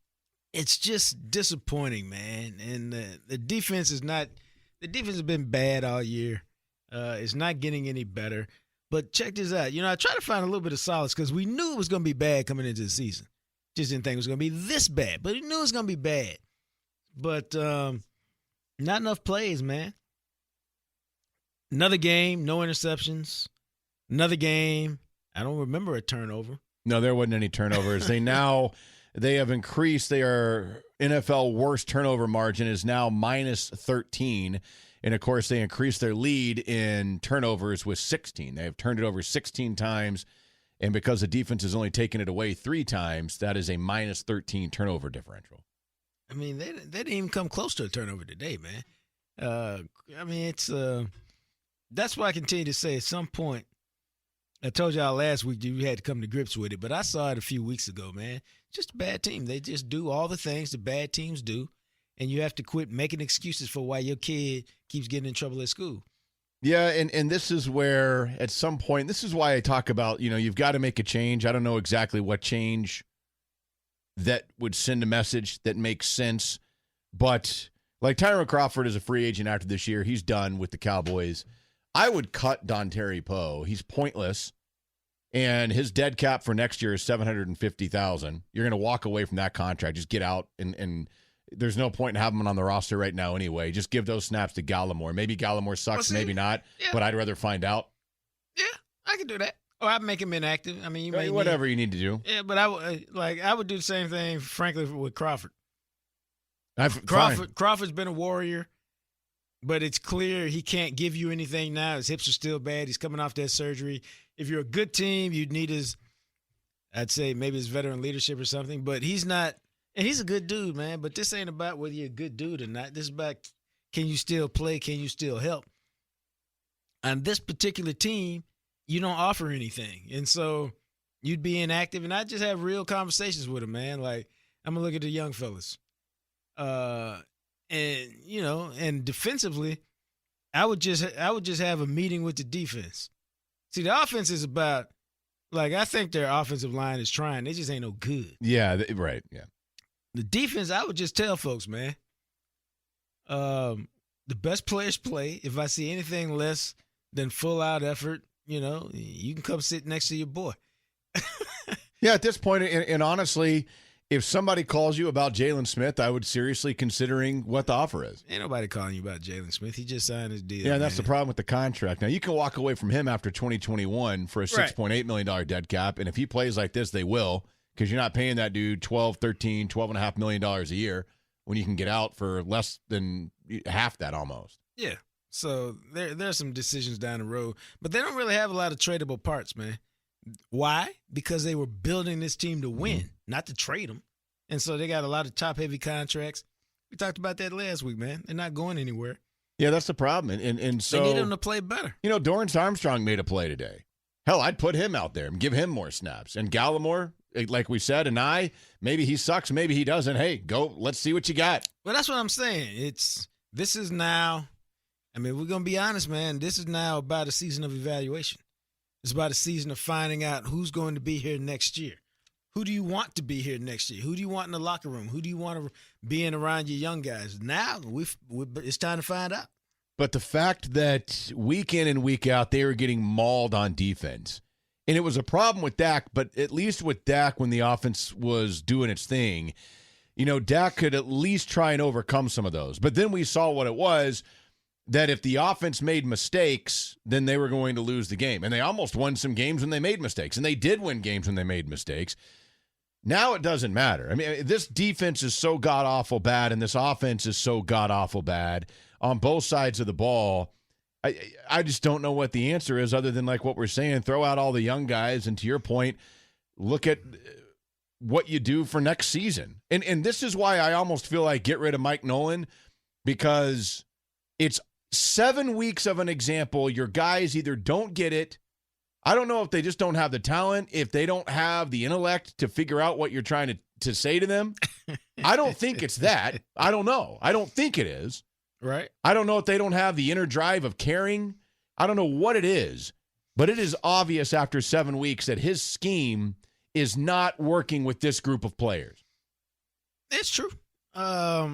it's just disappointing, man. And the defense is not – the defense has been bad all year. It's not getting any better. But check this out. I try to find a little bit of solace because we knew it was going to be bad coming into the season. Just didn't think it was going to be this bad. But we knew it was going to be bad. But not enough plays, man. Another game, no interceptions. Another game, I don't remember a turnover. No, there wasn't any turnovers. They have increased. Their NFL worst turnover margin is now minus 13. And, of course, they increased their lead in turnovers with 16. They have turned it over 16 times. And because the defense has only taken it away 3 times, that is a minus 13 turnover differential. I mean, they didn't even come close to a turnover today, man. I mean, it's that's why I continue to say at some point, I told y'all last week you had to come to grips with it, but I saw it a few weeks ago, man. Just a bad team. They just do all the things the bad teams do, and you have to quit making excuses for why your kid keeps getting in trouble at school. Yeah, and this is where, at some point, this is why I talk about, you've got to make a change. I don't know exactly what change that would send a message that makes sense. But, like, Tyrone Crawford is a free agent after this year. He's done with the Cowboys. I would cut Dontari Poe. He's pointless. And his dead cap for next year is $750,000. You're going to walk away from that contract. Just get out, and there's no point in having him on the roster right now anyway. Just give those snaps to Gallimore. Maybe Gallimore sucks, maybe not, but I'd rather find out. Yeah, I could do that. Or I'd make him inactive. I mean, whatever you need to do. Yeah, but I would do the same thing, frankly, with Crawford. Crawford's been a warrior, but it's clear he can't give you anything now. His hips are still bad. He's coming off that surgery. If you're a good team, you'd need I'd say maybe his veteran leadership or something, but he's not. And he's a good dude, man. But this ain't about whether you're a good dude or not. This is about, can you still play? Can you still help? On this particular team, you don't offer anything. And so you'd be inactive. And I just have real conversations with him, man. Like, I'm going to look at the young fellas. And defensively, I would just have a meeting with the defense. See, the offense is about, like, I think their offensive line is trying. They just ain't no good. Yeah, right, yeah. The defense, I would just tell folks, man, the best players play. If I see anything less than full-out effort, you can come sit next to your boy. Yeah, at this point, and honestly, if somebody calls you about Jalen Smith, I would seriously considering what the offer is. Ain't nobody calling you about Jalen Smith. He just signed his deal. Yeah, that's the problem with the contract. Now, you can walk away from him after 2021 for a $6.8 million dead cap, and if he plays like this, they will. Because you're not paying that dude $12.5 million a year when you can get out for less than half that almost. Yeah. So there's some decisions down the road. But they don't really have a lot of tradable parts, man. Why? Because they were building this team to win, not to trade them. And so they got a lot of top-heavy contracts. We talked about that last week, man. They're not going anywhere. Yeah, that's the problem. And so they need them to play better. Dorrance Armstrong made a play today. Hell, I'd put him out there and give him more snaps. And Gallimore, like we said, maybe he sucks, maybe he doesn't. Hey, go, let's see what you got. Well, that's what I'm saying. This is now, we're going to be honest, man. This is now about a season of evaluation. It's about a season of finding out who's going to be here next year. Who do you want to be here next year? Who do you want in the locker room? Who do you want to be in around your young guys? Now, it's time to find out. But the fact that week in and week out, they were getting mauled on defense. And it was a problem with Dak, but at least with Dak, when the offense was doing its thing, Dak could at least try and overcome some of those. But then we saw what it was, that if the offense made mistakes, then they were going to lose the game. And they almost won some games when they made mistakes. And they did win games when they made mistakes. Now it doesn't matter. This defense is so god-awful bad, and this offense is so god-awful bad on both sides of the ball. I just don't know what the answer is other than, like what we're saying, throw out all the young guys, and to your point, look at what you do for next season. And this is why I almost feel like get rid of Mike Nolan, because it's 7 weeks of an example. Your guys either don't get it. I don't know if they just don't have the talent, if they don't have the intellect to figure out what you're trying to say to them. I don't think it's that. I don't know. I don't think it is. Right. I don't know if they don't have the inner drive of caring. I don't know what it is, but it is obvious after 7 weeks that his scheme is not working with this group of players. It's true. But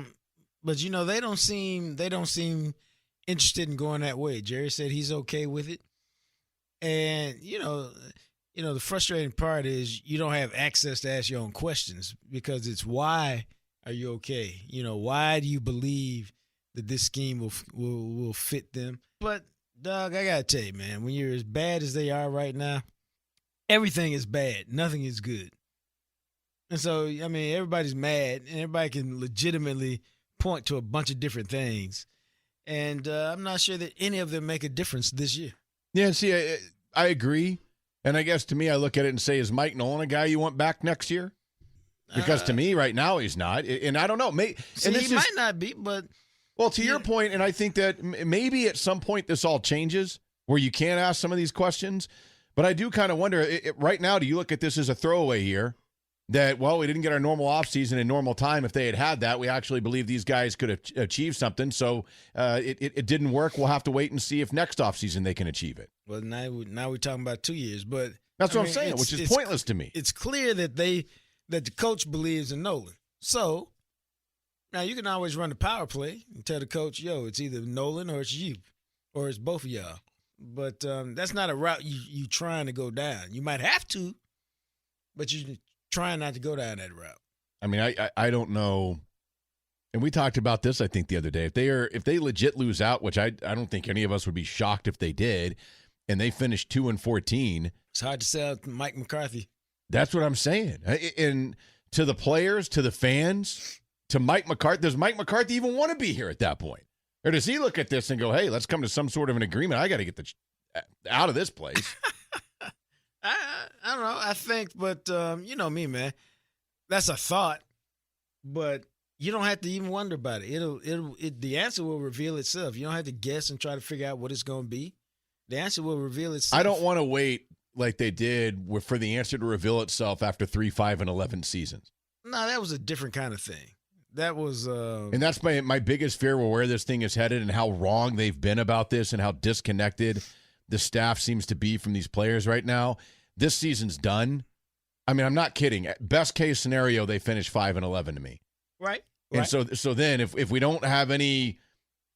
they don't seem interested in going that way. Jerry said he's okay with it. And, the frustrating part is you don't have access to ask your own questions, because it's why are you okay? Why do you believe that this scheme will fit them? But, Doug, I got to tell you, man, when you're as bad as they are right now, everything is bad. Nothing is good. And so, everybody's mad, and everybody can legitimately point to a bunch of different things. And I'm not sure that any of them make a difference this year. Yeah, see, I agree. And I guess to me, I look at it and say, is Mike Nolan a guy you want back next year? Because to me, right now, he's not. And I don't know. He might not be, but... Well, to your point, and I think that maybe at some point this all changes where you can't ask some of these questions. But I do kind of wonder, right now, do you look at this as a throwaway year? that, well, we didn't get our normal offseason in normal time. If they had that, we actually believe these guys could achieve something. So it didn't work. We'll have to wait and see if next offseason they can achieve it. Well, now we're talking about 2 years, but that's what I'm saying, which is pointless to me. It's clear that the coach believes in Nolan. So now you can always run the power play and tell the coach, yo, it's either Nolan or it's you, or it's both of y'all. But that's not a route you trying to go down. You might have to, but you're trying not to go down that route. I mean, I don't know. And we talked about this, I think, the other day. If they legit lose out, which I don't think any of us would be shocked if they did, and they finish 2-14. It's hard to sell Mike McCarthy. That's what I'm saying. And to the players, to the fans, to Mike McCarthy, does Mike McCarthy even want to be here at that point? Or does he look at this and go, hey, let's come to some sort of an agreement. I got to get out of this place. I don't know. I think, but you know me, man. That's a thought, but you don't have to even wonder about it. The answer will reveal itself. You don't have to guess and try to figure out what it's going to be. The answer will reveal itself. I don't want to wait like they did for the answer to reveal itself after 3, 5, and 11 seasons. No, that was a different kind of thing. That was and that's my biggest fear with where this thing is headed and how wrong they've been about this and how disconnected the staff seems to be from these players right now. This season's done. I mean, I'm not kidding. Best case scenario, they finish 5-11 to me. Right. And so then if we don't have any,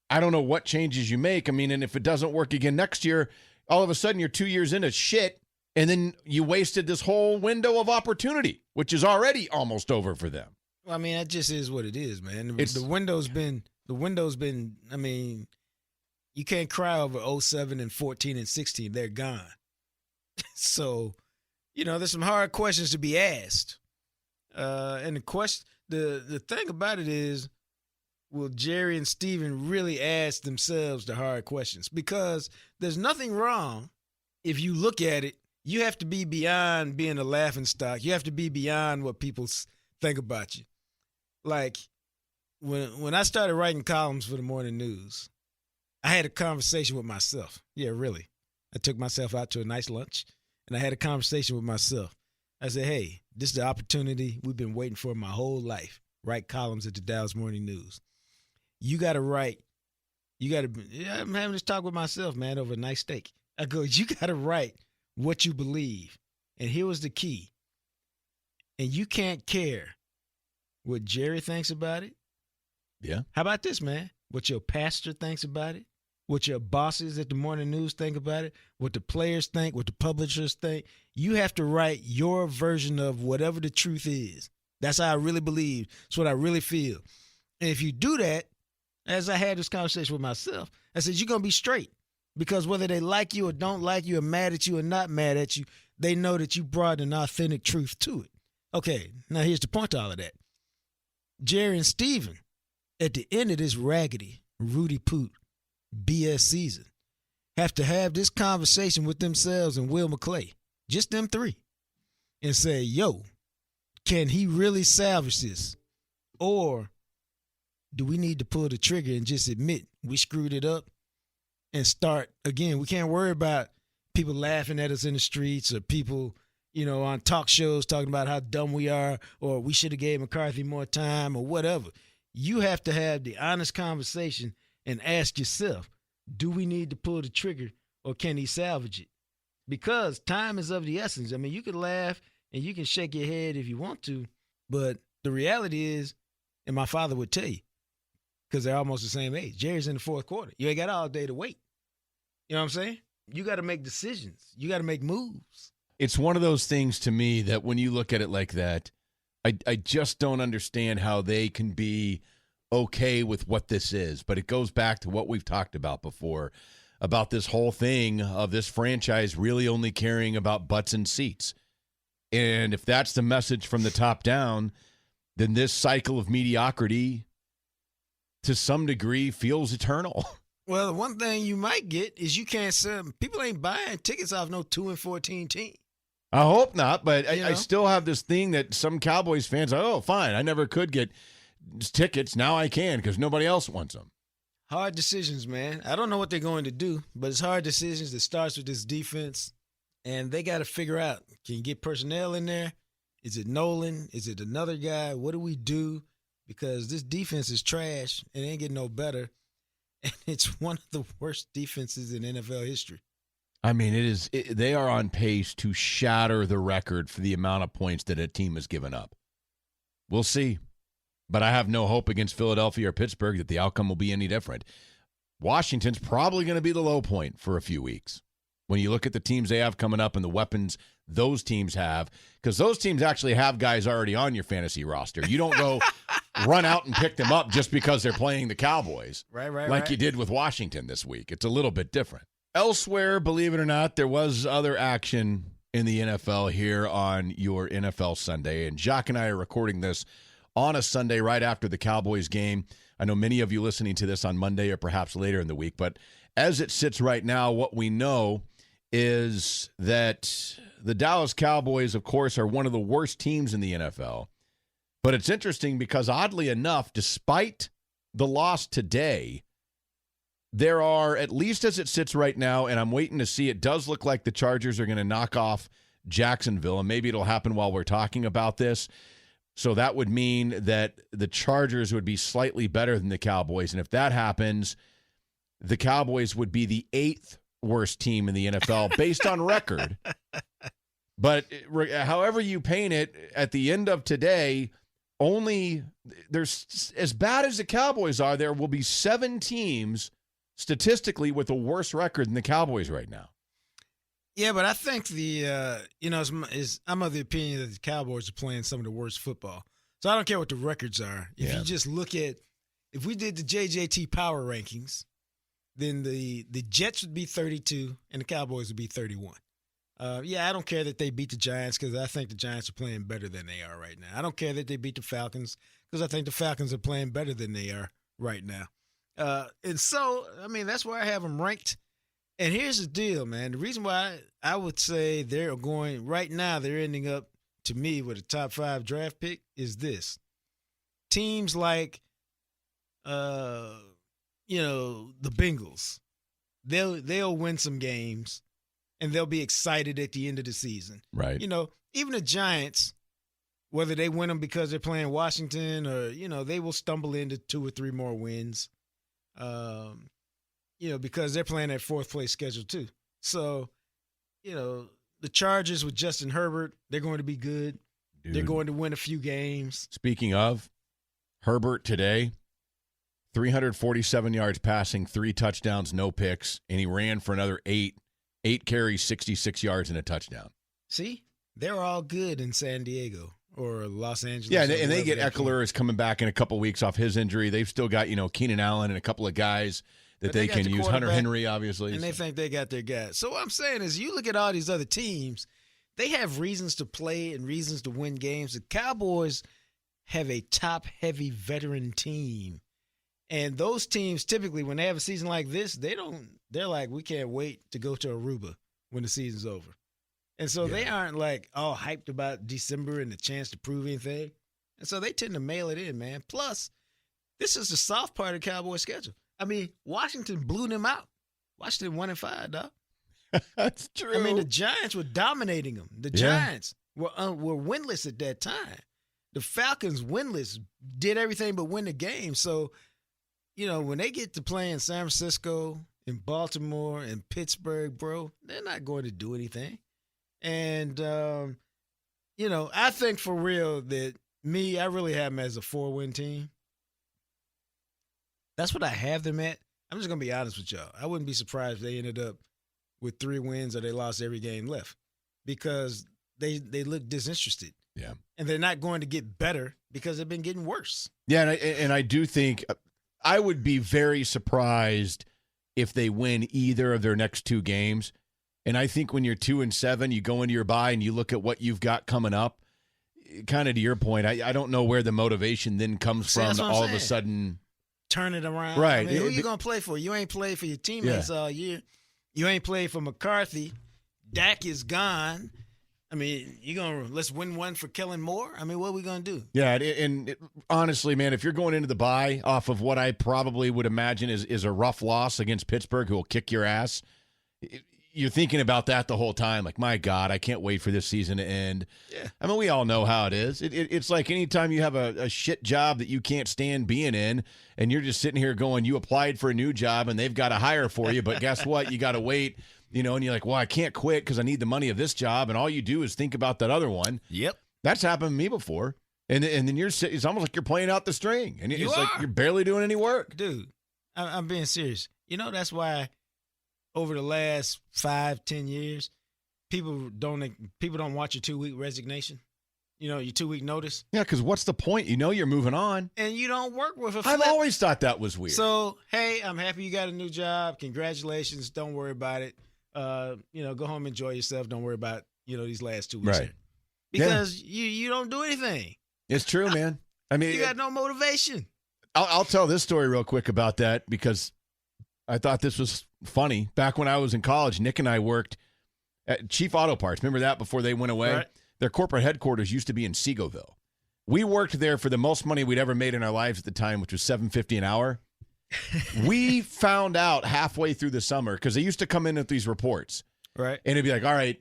I don't know what changes you make. I mean, and if it doesn't work again next year, all of a sudden you're 2 years into shit, and then you wasted this whole window of opportunity, which is already almost over for them. Well, I mean, that just is what it is, man. The window's been, I mean, you can't cry over 07 and 14 and 16. They're gone. So, you know, there's some hard questions to be asked. And the thing about it is, will Jerry and Steven really ask themselves the hard questions? Because there's nothing wrong if you look at it. You have to be beyond being a laughingstock. You have to be beyond what people think about you. Like, when I started writing columns for the morning news, I had a conversation with myself. Yeah, really. I took myself out to a nice lunch, and I had a conversation with myself. I said, hey, this is the opportunity we've been waiting for my whole life. Write columns at the Dallas Morning News. You got to write. I'm having this talk with myself, man, over a nice steak. I go, you got to write what you believe. And here was the key. And you can't care what Jerry thinks about it. Yeah. How about this, man? What your pastor thinks about it, what your bosses at the morning news think about it, what the players think, what the publishers think. You have to write your version of whatever the truth is. That's how I really believe. It's what I really feel. And if you do that, as I had this conversation with myself, I said, you're going to be straight. Because whether they like you or don't like you or mad at you or not mad at you, they know that you brought an authentic truth to it. Okay, now here's the point to all of that. Jerry and Steven, at the end of this raggedy, Rudy Poot BS season, have to have this conversation with themselves and Will McClay, just them three, and say, yo, can he really salvage this? Or do we need to pull the trigger and just admit we screwed it up and start again? We can't worry about people laughing at us in the streets or people, you know, on talk shows talking about how dumb we are or we should have gave McCarthy more time or whatever. You have to have the honest conversation and ask yourself, do we need to pull the trigger or can he salvage it? Because time is of the essence. I mean, you can laugh and you can shake your head if you want to, but the reality is, and my father would tell you, because they're almost the same age, Jerry's in the fourth quarter. You ain't got all day to wait. You know what I'm saying? You got to make decisions. You got to make moves. It's one of those things to me that when you look at it like that, I just don't understand how they can be okay with what this is. But it goes back to what we've talked about before, about this whole thing of this franchise really only caring about butts and seats. And if that's the message from the top down, then this cycle of mediocrity to some degree feels eternal. Well, the one thing you might get is you can't sell. People ain't buying tickets off no 2-14 team. I hope not, but I still have this thing that some Cowboys fans are, oh, fine, I never could get tickets. Now I can because nobody else wants them. Hard decisions, man. I don't know what they're going to do, but it's hard decisions that starts with this defense, and they got to figure out, can you get personnel in there? Is it Nolan? Is it another guy? What do we do? Because this defense is trash and it ain't getting no better. And it's one of the worst defenses in NFL history. I mean, they are on pace to shatter the record for the amount of points that a team has given up. We'll see. But I have no hope against Philadelphia or Pittsburgh that the outcome will be any different. Washington's probably going to be the low point for a few weeks. When you look at the teams they have coming up and the weapons those teams have, because those teams actually have guys already on your fantasy roster. You don't go run out and pick them up just because they're playing the Cowboys. Like you did with Washington this week. It's a little bit different. Elsewhere, believe it or not, there was other action in the NFL here on your NFL Sunday. And Jacques and I are recording this on a Sunday right after the Cowboys game. I know many of you listening to this on Monday or perhaps later in the week. But as it sits right now, what we know is that the Dallas Cowboys, of course, are one of the worst teams in the NFL. But it's interesting because, oddly enough, despite the loss today, there are, at least as it sits right now, and I'm waiting to see, it does look like the Chargers are going to knock off Jacksonville, and maybe it'll happen while we're talking about this. So that would mean that the Chargers would be slightly better than the Cowboys. And if that happens, the Cowboys would be the 8th worst team in the NFL based on record. But however you paint it, at the end of today, there's, as bad as the Cowboys are, there will be 7 teams statistically with a worse record than the Cowboys right now. Yeah, but I think I'm of the opinion that the Cowboys are playing some of the worst football. So I don't care what the records are. If you just look at, if we did the JJT power rankings, then the Jets would be 32 and the Cowboys would be 31. I don't care that they beat the Giants because I think the Giants are playing better than they are right now. I don't care that they beat the Falcons because I think the Falcons are playing better than they are right now. And so, I mean, that's where I have them ranked. And here's the deal, man. The reason why I would say they're going right now, they're ending up, to me, with a top 5 draft pick is this. Teams like, the Bengals, they'll win some games and they'll be excited at the end of the season. Right. Even the Giants, whether they win them because they're playing Washington or, they will stumble into 2 or 3 more wins. Because they're playing that 4th place schedule too. So, the Chargers with Justin Herbert, they're going to be good. Dude. They're going to win a few games. Speaking of, Herbert today, 347 yards passing, 3 touchdowns, no picks, and he ran for another 8 carries, 66 yards, and a touchdown. See? They're all good in San Diego or Los Angeles. Yeah, and they get Eckler is coming back in a couple weeks off his injury. They've still got, Keenan Allen and a couple of guys that they can use. Hunter Henry, obviously. And they think they got their guys. So what I'm saying is you look at all these other teams, they have reasons to play and reasons to win games. The Cowboys have a top-heavy veteran team. And those teams typically, when they have a season like this, they're like, we can't wait to go to Aruba when the season's over. And so they aren't like all hyped about December and the chance to prove anything. And so they tend to mail it in, man. Plus, this is the soft part of the Cowboys' schedule. I mean, Washington blew them out. Washington 1-5, dog. That's true. I mean, the Giants were dominating them. The Giants were winless at that time. The Falcons, winless, did everything but win the game. So, when they get to play in San Francisco, in Baltimore, and Pittsburgh, bro, they're not going to do anything. And, I think for real that I really have them as a 4-win team. That's what I have them at. I'm just going to be honest with y'all. I wouldn't be surprised if they ended up with 3 wins or they lost every game left because they look disinterested. Yeah. And they're not going to get better because they've been getting worse. Yeah, and I do think I would be very surprised if they win either of their next 2 games. And I think when you're 2-7, you go into your bye and you look at what you've got coming up, kind of to your point, I don't know where the motivation then comes from all of a sudden. Turn it around. Right. I mean, who you going to play for? You ain't played for your teammates all year. You ain't played for McCarthy. Dak is gone. I mean, let's win one for Kellen Moore? I mean, what are we going to do? Yeah, and honestly, man, if you're going into the bye off of what I probably would imagine is a rough loss against Pittsburgh who will kick your ass, you're thinking about that the whole time. Like, my God, I can't wait for this season to end. Yeah. I mean, we all know how it is. It's like anytime you have a shit job that you can't stand being in, and you're just sitting here going, you applied for a new job, and they've got to hire for you, but guess what? You got to wait, and you're like, well, I can't quit because I need the money of this job, and all you do is think about that other one. Yep. That's happened to me before. And then it's almost like you're playing out the string, and it's like you're barely doing any work. Dude, I'm being serious. That's why over the last 5-10 years, people don't watch your 2-week resignation. Your 2-week notice. Yeah, because what's the point? You're moving on. And you don't work with a flip. I've always thought that was weird. So, hey, I'm happy you got a new job. Congratulations. Don't worry about it. Go home, enjoy yourself. Don't worry about, these last 2 weeks. Right. Because you don't do anything. It's true, man. I mean, you got no motivation. I'll tell this story real quick about that because I thought this was funny. Back when I was in college, Nick and I worked at Chief Auto Parts. Remember that before they went away? Right. Their corporate headquarters used to be in Seagoville. We worked there for the most money we'd ever made in our lives at the time, which was $7.50 an hour. We found out halfway through the summer because they used to come in with these reports. Right. And it'd be like, all right,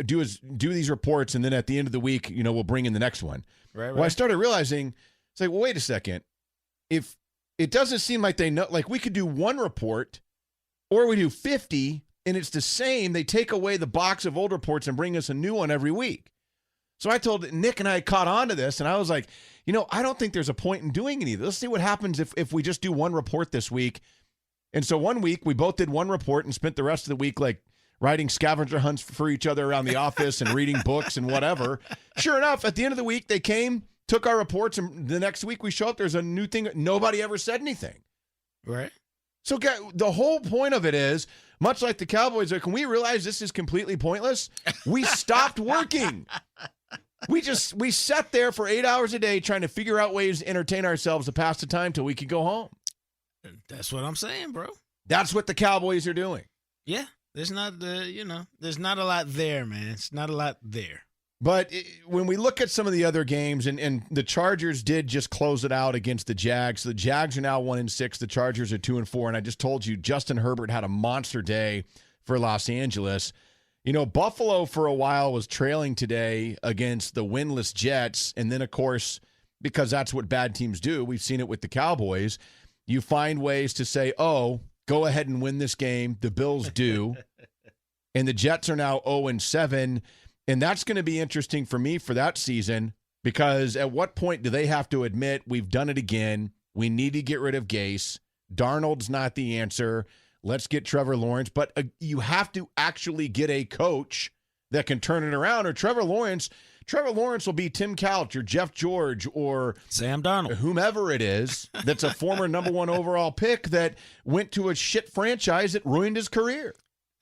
do these reports, and then at the end of the week, we'll bring in the next one. Right. Well, I started realizing, it's like, well, wait a second. If it doesn't seem like they know, like we could do one report or we do 50 and it's the same. They take away the box of old reports and bring us a new one every week. So I told Nick and I caught on to this, and I was like, I don't think there's a point in doing any of this. Let's see what happens if we just do one report this week. And so one week we both did one report and spent the rest of the week like riding scavenger hunts for each other around the office and reading books and whatever. Sure enough, at the end of the week, they came, took our reports, and the next week we show up, there's a new thing. Nobody ever said anything. Right. So the whole point of it is, much like the Cowboys, can we realize this is completely pointless? We stopped working. We sat there for 8 hours a day trying to figure out ways to entertain ourselves to pass the time till we could go home. That's what I'm saying, bro. That's what the Cowboys are doing. Yeah. There's not there's not a lot there, man. It's not a lot there. But when we look at some of the other games, and the Chargers did just close it out against the Jags. So the Jags are now 1-6. The Chargers are 2-4. And I just told you, Justin Herbert had a monster day for Los Angeles. Buffalo for a while was trailing today against the winless Jets. And then, of course, because that's what bad teams do, we've seen it with the Cowboys. You find ways to say, oh, go ahead and win this game. The Bills do. And the Jets are now 0-7. And that's going to be interesting for me for that season, because at what point do they have to admit we've done it again? We need to get rid of Gase. Darnold's not the answer. Let's get Trevor Lawrence. But you have to actually get a coach that can turn it around, or Trevor Lawrence will be Tim Couch or Jeff George or Sam Darnold, whomever it is that's a former number 1 overall pick that went to a shit franchise that ruined his career.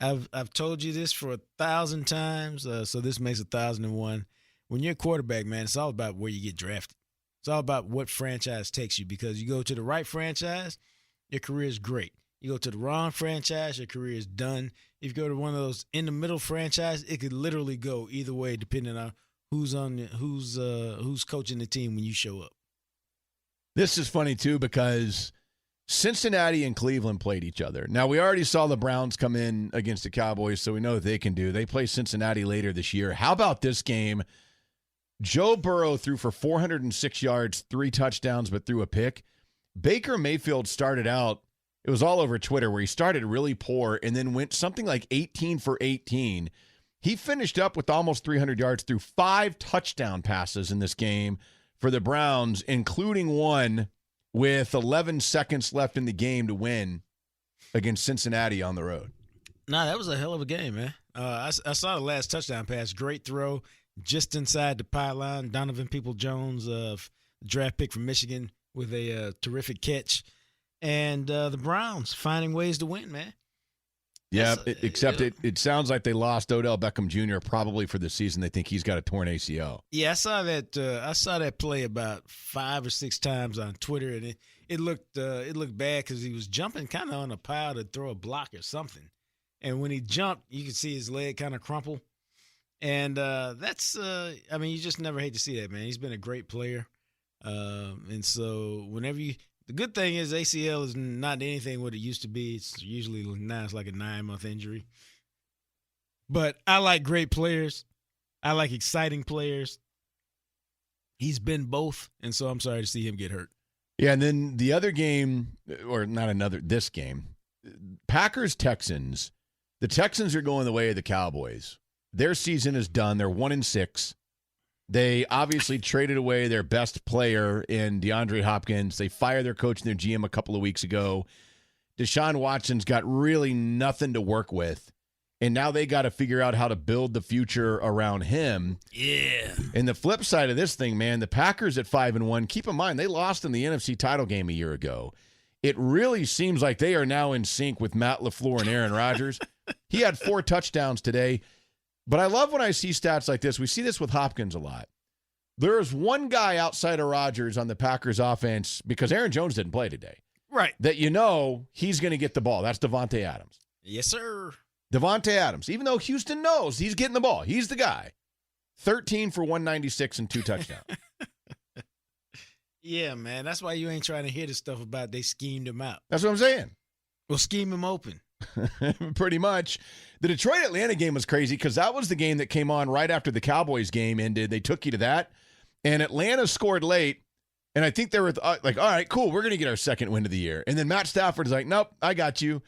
I've told you this for 1,000 times, so this makes 1,001. When you're a quarterback, man, it's all about where you get drafted. It's all about what franchise takes you, because you go to the right franchise, your career is great. You go to the wrong franchise, your career is done. If you go to one of those in-the-middle franchise, it could literally go either way depending on who's coaching the team when you show up. This is funny, too, because Cincinnati and Cleveland played each other. Now, we already saw the Browns come in against the Cowboys, so we know what they can do. They play Cincinnati later this year. How about this game? Joe Burrow threw for 406 yards, 3 touchdowns, but threw a pick. Baker Mayfield started out, it was all over Twitter, where he started really poor and then went something like 18 for 18. He finished up with almost 300 yards through 5 touchdown passes in this game for the Browns, including one with 11 seconds left in the game to win against Cincinnati on the road. Nah, that was a hell of a game, man. I saw the last touchdown pass. Great throw just inside the pylon. Donovan Peoples-Jones, draft pick from Michigan, with a terrific catch. And the Browns finding ways to win, man. Yeah, except it sounds like they lost Odell Beckham Jr. probably for the season. They think he's got a torn ACL. Yeah, I saw that play about 5 or 6 times on Twitter, and it looked bad because he was jumping kind of on a pile to throw a block or something. And when he jumped, you could see his leg kind of crumple. And that's you just never hate to see that, man. He's been a great player. And so the good thing is ACL is not anything what it used to be. It's usually now it's like a 9-month injury. But I like great players. I like exciting players. He's been both, and so I'm sorry to see him get hurt. Yeah, and then the other game, or not another, this game, Packers-Texans. The Texans are going the way of the Cowboys. Their season is done. They're 1-6. They obviously traded away their best player in DeAndre Hopkins. They fired their coach and their GM a couple of weeks ago. Deshaun Watson's got really nothing to work with. And now they got to figure out how to build the future around him. Yeah. And the flip side of this thing, man, the Packers at 5-1, keep in mind, they lost in the NFC title game a year ago. It really seems like they are now in sync with Matt LaFleur and Aaron Rodgers. He had 4 touchdowns today. But I love when I see stats like this. We see this with Hopkins a lot. There is one guy outside of Rodgers on the Packers offense, because Aaron Jones didn't play today. Right. That he's going to get the ball. That's Devontae Adams. Yes, sir. Devontae Adams, even though Houston knows he's getting the ball, he's the guy. 13 for 196 and 2 touchdowns. Yeah, man. That's why you ain't trying to hear the stuff about they schemed him out. That's what I'm saying. Well, scheme him open. Pretty much. The Detroit-Atlanta game was crazy because that was the game that came on right after the Cowboys game ended. They took you to that. And Atlanta scored late. And I think they were like, all right, cool, we're going to get our second win of the year. And then Matt Stafford is like, nope, I got you.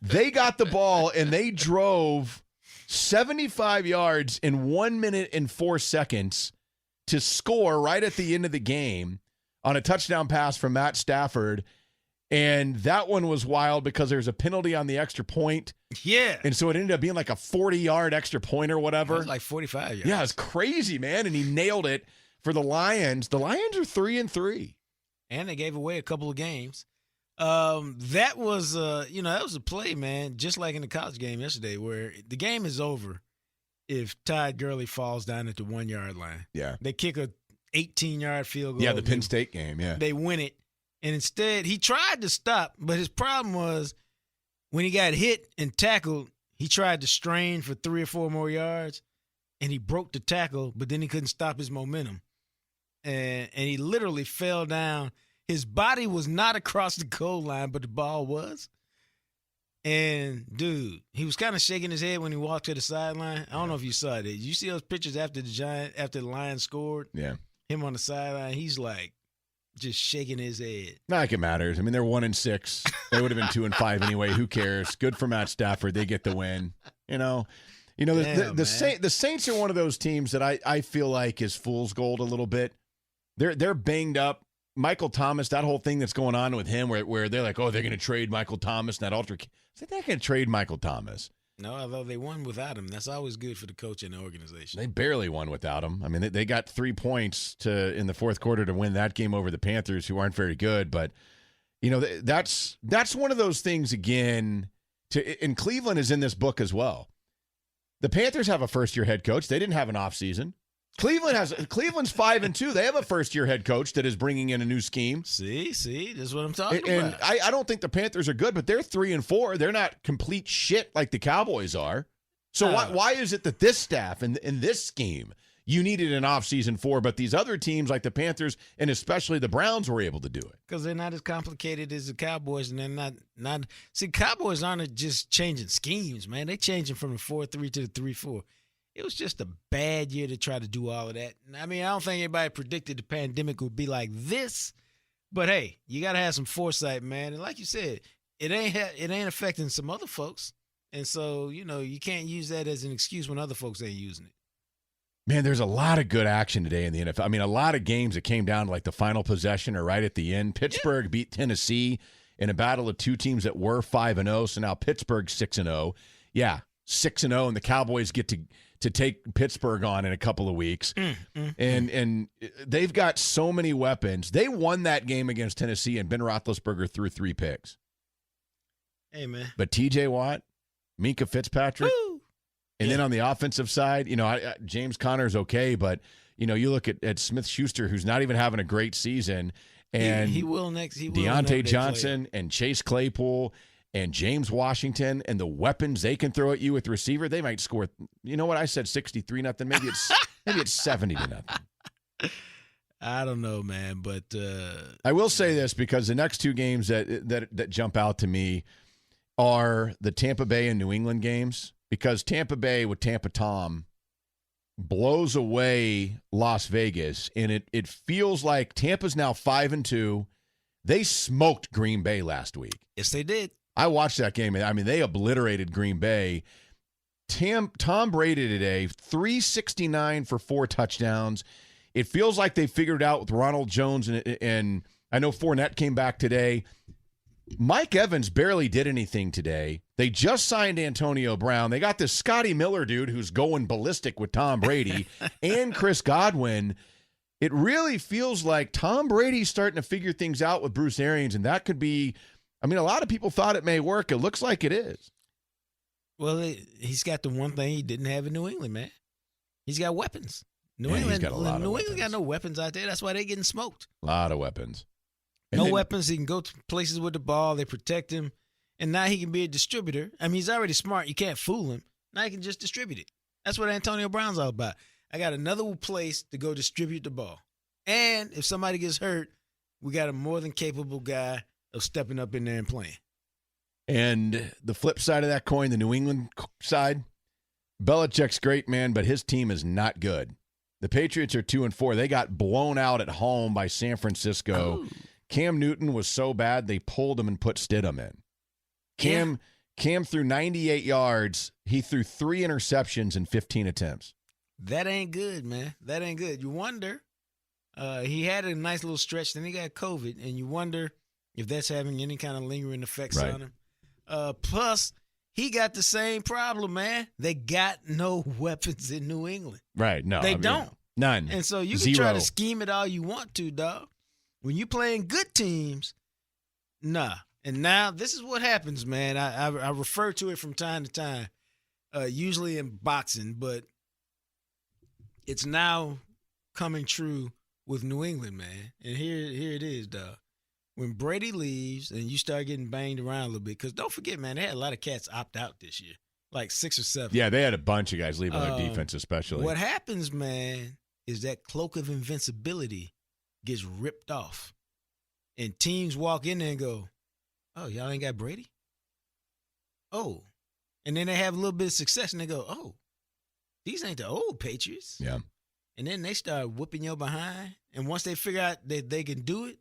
They got the ball, and they drove 75 yards in 1 minute and 4 seconds to score right at the end of the game on a touchdown pass from Matt Stafford. And that one was wild because there's a penalty on the extra point. Yeah. And so it ended up being like a 40-yard extra point or whatever. It was like 45 yards. Yeah, it's crazy, man. And he nailed it for the Lions. The Lions are 3-3. And they gave away a couple of games. That was, that was a play, man, just like in the college game yesterday where the game is over if Todd Gurley falls down at the 1 yard line. Yeah. They kick a 18-yard field goal. Yeah, the Penn State game, yeah. They win it. And instead, he tried to stop, but his problem was when he got hit and tackled, he tried to strain for 3 or 4 more yards, and he broke the tackle, but then he couldn't stop his momentum. And he literally fell down. His body was not across the goal line, but the ball was. And, dude, he was kind of shaking his head when he walked to the sideline. I don't know if you saw it. Did you see those pictures after the Lions scored? Yeah. Him on the sideline, he's like just shaking his head. Not like it matters. I mean, they're 1-6. They would have been 2-5 anyway. Who cares? Good for Matt Stafford. They get the win. The Saints are one of those teams that I feel like is fool's gold a little bit. They're banged up. Michael Thomas, that whole thing that's going on with him where they're like, oh, they're going to trade Michael Thomas and that they're not going to trade Michael Thomas. No, although they won without him. That's always good for the coach and the organization. They barely won without him. I mean, they got 3 points in the fourth quarter to win that game over the Panthers, who aren't very good. But, that's one of those things, again, and Cleveland is in this book as well. The Panthers have a first-year head coach. They didn't have an offseason. Cleveland's 5-2. They have a first-year head coach that is bringing in a new scheme. See, this is what I'm talking about. And I don't think the Panthers are good, but they're 3-4. They're not complete shit like the Cowboys are. So why is it that this staff and in this scheme you needed an offseason for, but these other teams like the Panthers and especially the Browns were able to do it? Because they're not as complicated as the Cowboys, and they're not. See, Cowboys aren't just changing schemes, man. They're changing from the 4-3 to the 3-4. It was just a bad year to try to do all of that. I mean, I don't think anybody predicted the pandemic would be like this. But, hey, you got to have some foresight, man. And like you said, it ain't affecting some other folks. And so, you can't use that as an excuse when other folks ain't using it. Man, there's a lot of good action today in the NFL. I mean, a lot of games that came down to like the final possession or right at the end. Pittsburgh beat Tennessee in a battle of two teams that were 5-0. So now Pittsburgh's 6-0. Yeah, 6-0, and the Cowboys get to take Pittsburgh on in a couple of weeks. And they've got so many weapons. They won that game against Tennessee, and Ben Roethlisberger threw 3 picks. Hey, man. But T.J. Watt, Minka Fitzpatrick, and then on the offensive side, James Conner's okay, but, you look at Smith-Schuster, who's not even having a great season, and he will next. He will Deontay Johnson and Chase Claypool and James Washington and the weapons they can throw at you with receiver, they might score. You know what? I said 63-0. Maybe it's 70-0. I don't know, man, but I will say this because the next 2 games that jump out to me are the Tampa Bay and New England games. because Tampa Bay with Tampa Tom blows away Las Vegas, and it feels like Tampa's now 5-2. They smoked Green Bay last week. Yes, they did. I watched that game. I mean, they obliterated Green Bay. Tom Brady today, 369 for 4 touchdowns. It feels like they figured it out with Ronald Jones, and I know Fournette came back today. Mike Evans barely did anything today. They just signed Antonio Brown. They got this Scotty Miller dude who's going ballistic with Tom Brady and Chris Godwin. It really feels like Tom Brady's starting to figure things out with Bruce Arians, and that could be – I mean, a lot of people thought it may work. It looks like it is. Well, he's got the one thing he didn't have in New England, man. He's got weapons. New England got no weapons out there. That's why they're getting smoked. A lot of weapons. Weapons. He can go to places with the ball. They protect him. And now he can be a distributor. I mean, he's already smart. You can't fool him. Now he can just distribute it. That's what Antonio Brown's all about. I got another place to go distribute the ball. And if somebody gets hurt, we got a more than capable guy of stepping up in there and playing. And the flip side of that coin, the New England side, Belichick's great, man, but his team is not good. The Patriots are 2-4. They got blown out at home by San Francisco. Oh. Cam Newton was so bad they pulled him and put Stidham in. Cam threw 98 yards. He threw 3 interceptions in 15 attempts. That ain't good, man. That ain't good. You wonder. He had a nice little stretch, then he got COVID, and you wonder if that's having any kind of lingering effects on him. Plus, he got the same problem, man. They got no weapons in New England. Right, no. They don't. None. And so you can try to scheme it all you want to, dog. When you playing good teams, nah. And now this is what happens, man. I refer to it from time to time, usually in boxing, but it's now coming true with New England, man. And here it is, dog. When Brady leaves and you start getting banged around a little bit, because don't forget, man, they had a lot of cats opt out this year, like 6 or 7. Yeah, they had a bunch of guys leave on their defense, especially. What happens, man, is that cloak of invincibility gets ripped off. And teams walk in there and go, oh, y'all ain't got Brady? Oh. And then they have a little bit of success and they go, oh, these ain't the old Patriots. Yeah. And then they start whooping your behind. And once they figure out that they can do it,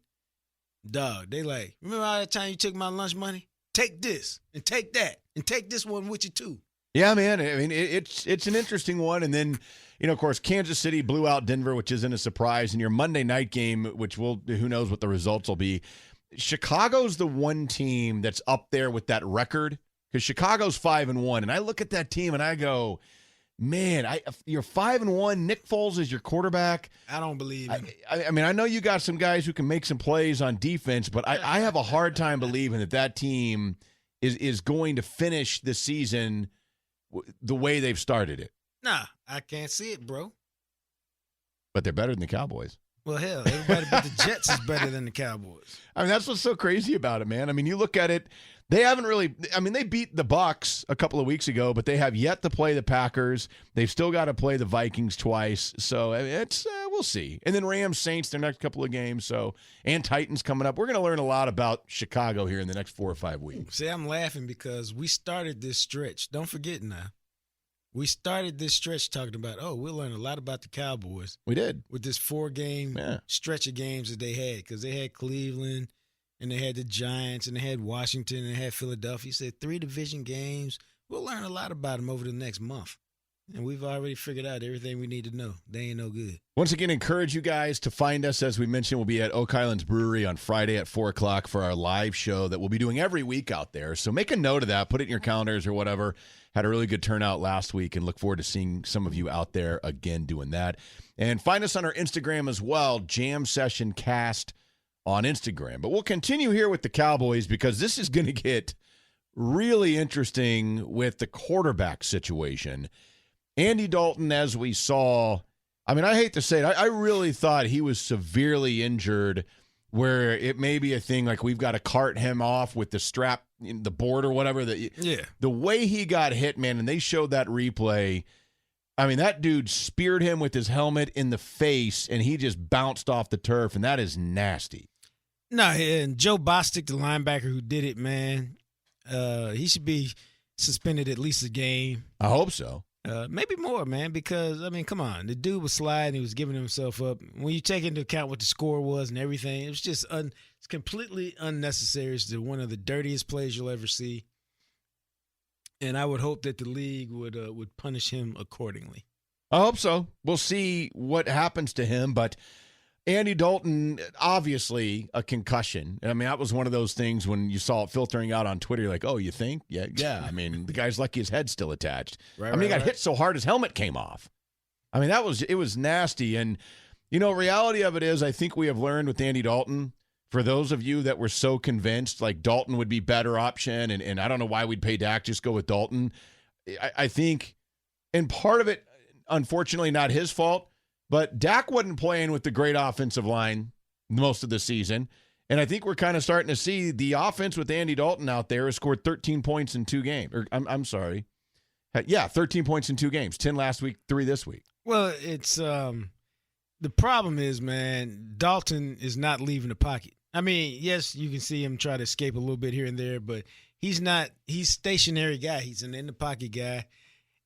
dog, they like, remember all that time you took my lunch money? Take this and take that and take this one with you too. Yeah, man. I mean, it's an interesting one. And then, of course, Kansas City blew out Denver, which isn't a surprise. And your Monday night game, which who knows what the results will be. Chicago's the one team that's up there with that record because Chicago's 5-1. And I look at that team and I go, man, you're 5-1. Nick Foles is your quarterback. I don't believe him. I mean, I know you got some guys who can make some plays on defense, but I have a hard time believing that team is going to finish the season the way they've started it. Nah, I can't see it, bro. But they're better than the Cowboys. Well, hell, everybody but the Jets is better than the Cowboys. I mean, that's what's so crazy about it, man. I mean, you look at it, they haven't really – I mean, they beat the Bucs a couple of weeks ago, but they have yet to play the Packers. They've still got to play the Vikings twice. So it's we'll see. And then Rams, Saints, their next couple of games. So and Titans coming up. We're going to learn a lot about Chicago here in the next 4 or 5 weeks. See, I'm laughing because we started this stretch. Don't forget now. We started this stretch talking about, we'll learn a lot about the Cowboys. We did. With this 4-game stretch of games that they had, because they had Cleveland, and they had the Giants, and they had Washington, and they had Philadelphia. You said 3 division games. We'll learn a lot about them over the next month. And we've already figured out everything we need to know. They ain't no good. Once again, encourage you guys to find us. As we mentioned, we'll be at Oak Islands Brewery on Friday at 4 o'clock for our live show that we'll be doing every week out there. So make a note of that. Put it in your calendars or whatever. Had a really good turnout last week and look forward to seeing some of you out there again doing that. And find us on our Instagram as well, Jam Session Cast on Instagram. But we'll continue here with the Cowboys because this is going to get really interesting with the quarterback situation. Andy Dalton, as we saw, I mean, I hate to say it, I really thought he was severely injured where it may be a thing like we've got to cart him off with the strap, the board or whatever. The way he got hit, man, and they showed that replay, I mean, that dude speared him with his helmet in the face, and he just bounced off the turf, and that is nasty. No, and Joe Bostic, the linebacker who did it, man, he should be suspended at least a game. I hope so. Maybe more, man, because, I mean, come on. The dude was sliding. He was giving himself up. When you take into account what the score was and everything, it was just it's completely unnecessary. It's one of the dirtiest plays you'll ever see. And I would hope that the league would punish him accordingly. I hope so. We'll see what happens to him, but Andy Dalton, obviously a concussion. I mean, that was one of those things when you saw it filtering out on Twitter, you're like, oh, you think? Yeah. I mean, the guy's lucky his head's still attached. Right, he got hit so hard his helmet came off. I mean, it was nasty. And, reality of it is I think we have learned with Andy Dalton, for those of you that were so convinced, like Dalton would be better option, and I don't know why we'd pay Dak, just go with Dalton. I think, and part of it, unfortunately, not his fault, but Dak wasn't playing with the great offensive line most of the season. And I think we're kind of starting to see the offense with Andy Dalton out there has scored 13 points in 2 games. Or I'm sorry. Yeah, 13 points in 2 games. 10 last week, 3 this week. Well, it's the problem is, man, Dalton is not leaving the pocket. I mean, yes, you can see him try to escape a little bit here and there, but he's stationary guy. He's an in-the-pocket guy.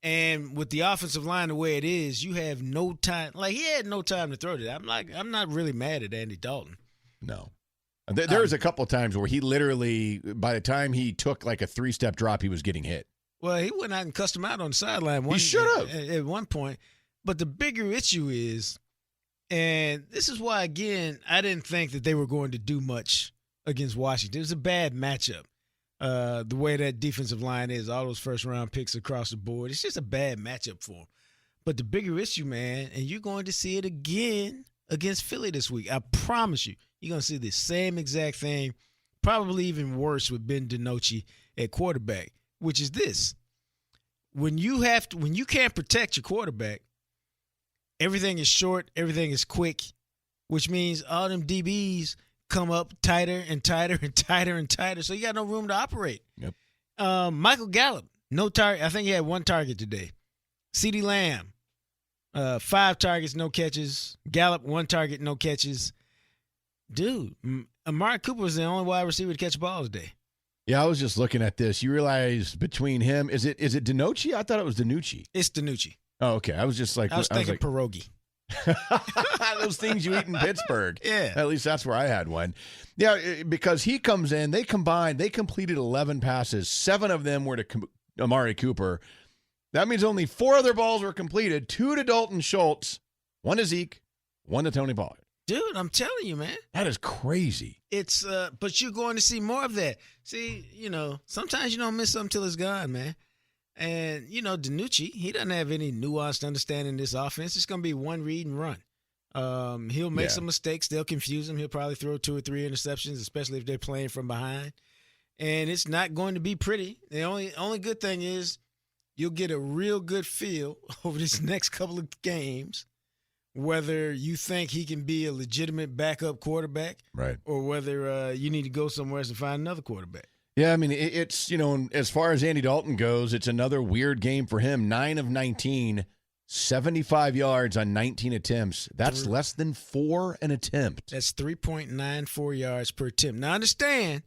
And with the offensive line the way it is, you have no time. Like, he had no time to throw to that. I'm not really mad at Andy Dalton. No. There was a couple of times where he literally, by the time he took like a 3-step drop, he was getting hit. Well, he went out and cussed him out on the sideline. He should have. At one point. But the bigger issue is, and this is why, again, I didn't think that they were going to do much against Washington. It was a bad matchup. The way that defensive line is, all those first-round picks across the board, it's just a bad matchup for them. But the bigger issue, man, and you're going to see it again against Philly this week. I promise you, you're going to see the same exact thing, probably even worse with Ben DiNucci at quarterback, which is this. When you can't protect your quarterback, everything is short, everything is quick, which means all them DBs – come up tighter and tighter and tighter and tighter, so you got no room to operate. Yep. Michael Gallup, no target. I think he had 1 target today. CeeDee Lamb, 5 targets, no catches. Gallup, 1 target, no catches. Dude, Amari Cooper was the only wide receiver to catch balls today. Yeah, I was just looking at this. You realize between him, is it DiNucci? I thought it was DiNucci. It's DiNucci. Oh, okay. I was just like, I was thinking pierogi. Those things you eat in Pittsburgh. Yeah. At least that's where I had one. Yeah, because he comes in, they completed 11 passes. 7 of them were to Amari Cooper. That means only 4 other balls were completed. 2 to Dalton Schultz, 1 to Zeke, 1 to Tony Pollard. Dude, I'm telling you, man. That is crazy. It's but you're going to see more of that. See, sometimes you don't miss something till it's gone, man. And, DiNucci, he doesn't have any nuanced understanding of this offense. It's going to be one read and run. He'll make some mistakes. They'll confuse him. He'll probably throw 2 or 3 interceptions, especially if they're playing from behind. And it's not going to be pretty. The only good thing is you'll get a real good feel over this next couple of games whether you think he can be a legitimate backup quarterback, right, or whether you need to go somewhere else and find another quarterback. Yeah, I mean, it's, as far as Andy Dalton goes, it's another weird game for him. 9 of 19, 75 yards on 19 attempts. That's less than 4 an attempt. That's 3.94 yards per attempt. Now, understand,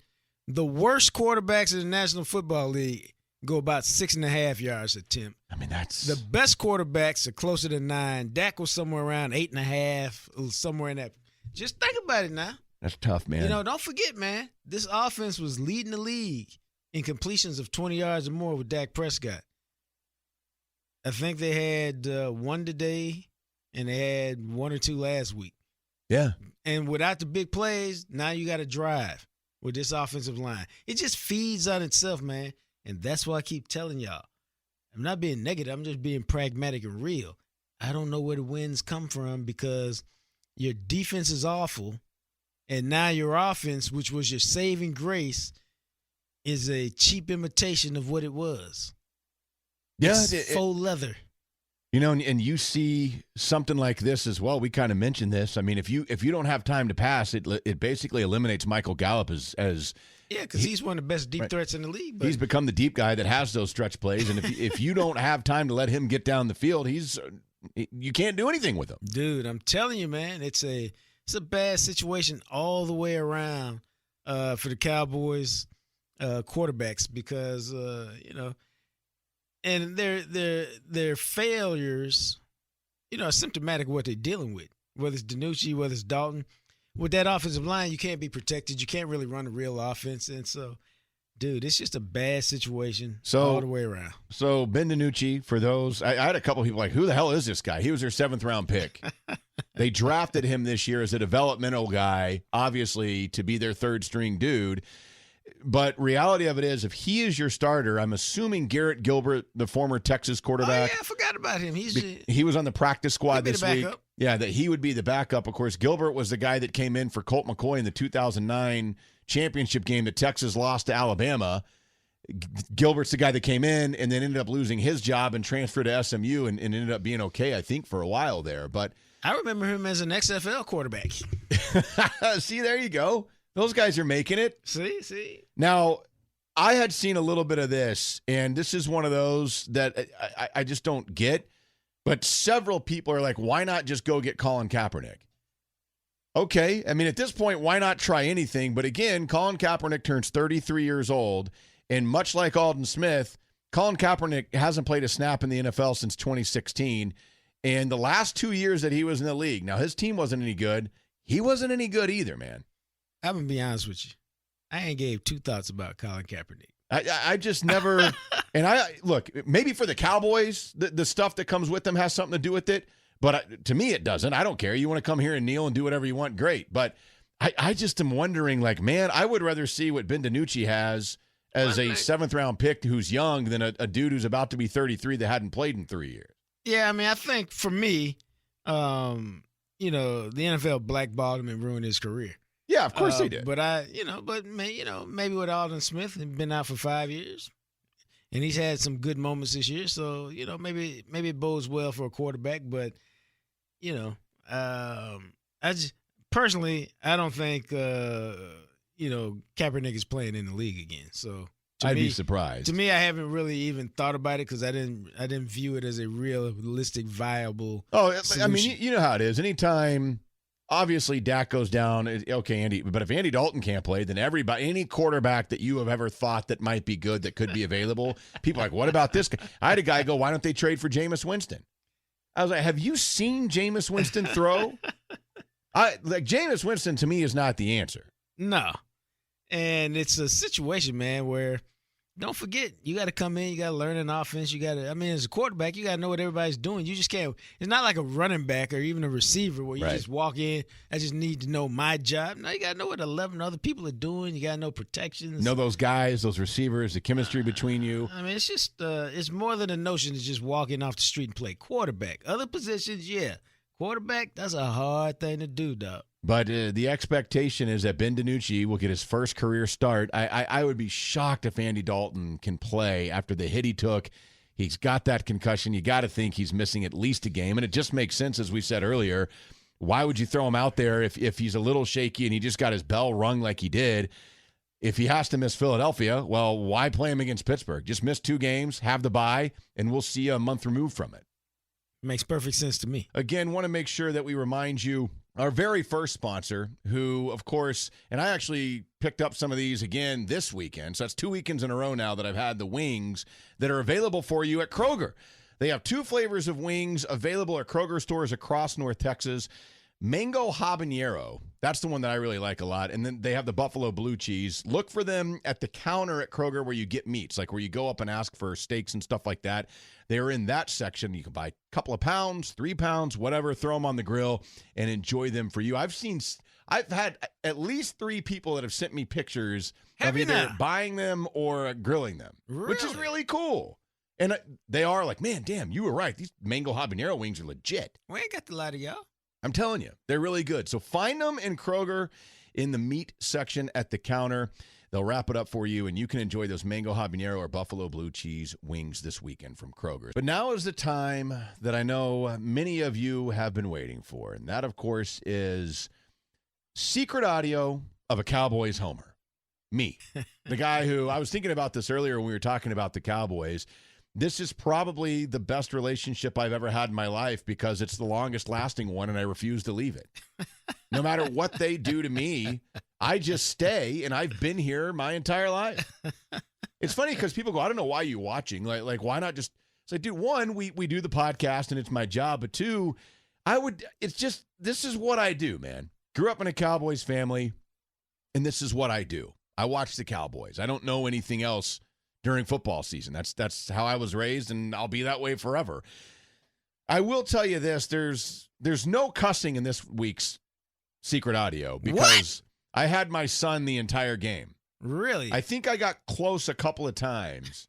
the worst quarterbacks in the National Football League go about 6.5 yards attempt. I mean, that's... The best quarterbacks are closer to 9. Dak was somewhere around 8.5, somewhere in that. Just think about it now. That's tough, man. Don't forget, man, this offense was leading the league in completions of 20 yards or more with Dak Prescott. I think they had 1 today, and they had 1 or 2 last week. Yeah. And without the big plays, now you got to drive with this offensive line. It just feeds on itself, man. And that's why I keep telling y'all. I'm not being negative. I'm just being pragmatic and real. I don't know where the wins come from because your defense is awful. And now your offense, which was your saving grace, is a cheap imitation of what it was. Yeah, it's faux leather. And you see something like this as well. We kind of mentioned this. I mean, if you don't have time to pass, it basically eliminates Michael Gallup as yeah, because he's one of the best deep threats in the league. But he's become the deep guy that has those stretch plays, and if you don't have time to let him get down the field, you can't do anything with him. Dude, I'm telling you, man, it's a bad situation all the way around for the Cowboys quarterbacks because and their failures, are symptomatic of what they're dealing with. Whether it's DiNucci, whether it's Dalton, with that offensive line, you can't be protected. You can't really run a real offense, and so. Dude, it's just a bad situation all the way around. So, Ben DiNucci, for those, I had a couple of people like, who the hell is this guy? He was their 7th-round pick. They drafted him this year as a developmental guy, obviously, to be their third-string dude. But reality of it is, if he is your starter, I'm assuming Garrett Gilbert, the former Texas quarterback. Oh, yeah, I forgot about him. He was on the practice squad this week. Yeah, that he would be the backup. Of course, Gilbert was the guy that came in for Colt McCoy in the 2009 championship game that Texas lost to Alabama. Gilbert's the guy that came in and then ended up losing his job and transferred to SMU and ended up being okay, I think, for a while there. But I remember him as an XFL quarterback. See, there you go. Those guys are making it. See. Now, I had seen a little bit of this, and this is one of those that I just don't get. But several people are like, why not just go get Colin Kaepernick? Okay, I mean, at this point, why not try anything? But again, Colin Kaepernick turns 33 years old, and much like Alden Smith, Colin Kaepernick hasn't played a snap in the NFL since 2016, and the last 2 years that he was in the league, now his team wasn't any good. He wasn't any good either, man. I'm going to be honest with you. I ain't gave 2 thoughts about Colin Kaepernick. I just never, and look, maybe for the Cowboys, the stuff that comes with them has something to do with it. But to me, it doesn't. I don't care. You want to come here and kneel and do whatever you want, great. But I just am wondering, like, man, I would rather see what Ben DiNucci has as a 7th-round pick who's young than a dude who's about to be 33 that hadn't played in 3 years. Yeah, I mean, I think for me, the NFL blackballed him and ruined his career. Yeah, of course they did. But maybe with Alden Smith, he's been out for 5 years. And he's had some good moments this year, so maybe it bodes well for a quarterback. But I just personally, I don't think Kaepernick is playing in the league again. So I'd be surprised. To me, I haven't really even thought about it because I didn't view it as a realistic, viable. Solution. I mean, you know how it is. Anytime. Obviously, Dak goes down. Okay, Andy. But if Andy Dalton can't play, then any quarterback that you have ever thought that might be good, that could be available, people are like, what about this guy? I had a guy go, why don't they trade for Jameis Winston? I was like, have you seen Jameis Winston throw? Jameis Winston, to me, is not the answer. No. And it's a situation, man, where don't forget, you got to come in, you got to learn an offense. As a quarterback, you got to know what everybody's doing. You just can't, it's not like a running back or even a receiver where you just walk in, I just need to know my job. No, you got to know what 11 other people are doing. You got to know protections. Know those guys, those receivers, the chemistry between you. I mean, it's just, it's more than a notion to just walk in off the street and play quarterback. Other positions, yeah. Quarterback, that's a hard thing to do, dog. But the expectation is that Ben DiNucci will get his first career start. I would be shocked if Andy Dalton can play after the hit he took. He's got that concussion. You got to think he's missing at least a game. And it just makes sense, as we said earlier. Why would you throw him out there if he's a little shaky and he just got his bell rung like he did? If he has to miss Philadelphia, well, why play him against Pittsburgh? Just miss 2 games, have the bye, and we'll see a month removed from it. Makes perfect sense to me. Again, want to make sure that we remind you our very first sponsor, who, of course, and I actually picked up some of these again this weekend. So that's 2 weekends in a row now that I've had the wings that are available for you at Kroger. They have 2 flavors of wings available at Kroger stores across North Texas. Mango habanero, that's the one that I really like a lot. And then they have the buffalo blue cheese. Look for them at the counter at Kroger where you get meats, like where you go up and ask for steaks and stuff like that. They're in that section. You can buy a couple of pounds, 3 pounds, whatever, throw them on the grill and enjoy them for you. I've had at least 3 people that have sent me pictures of either buying them or grilling them, which is really cool. And they are like, man, damn, you were right. These mango habanero wings are legit. We ain't got the lot of y'all. I'm telling you, they're really good. So find them in Kroger in the meat section at the counter. They'll wrap it up for you, and you can enjoy those mango habanero or buffalo blue cheese wings this weekend from Kroger. But now is the time that I know many of you have been waiting for, and that, of course, is secret audio of a Cowboys Homer. Me, the guy who, I was thinking about this earlier when we were talking about the Cowboys. This is probably the best relationship I've ever had in my life because it's the longest lasting one and I refuse to leave it. No matter what they do to me, I just stay, and I've been here my entire life. It's funny because people go, I don't know why you're watching. Like why not just say, dude, one, we do the podcast and it's my job. But two, this is what I do, man. Grew up in a Cowboys family, and this is what I do. I watch the Cowboys. I don't know anything else during football season. That's how I was raised, and I'll be that way forever. I will tell you this, there's no cussing in this week's Secret Audio because I had my son the entire game. Really? I think I got close a couple of times,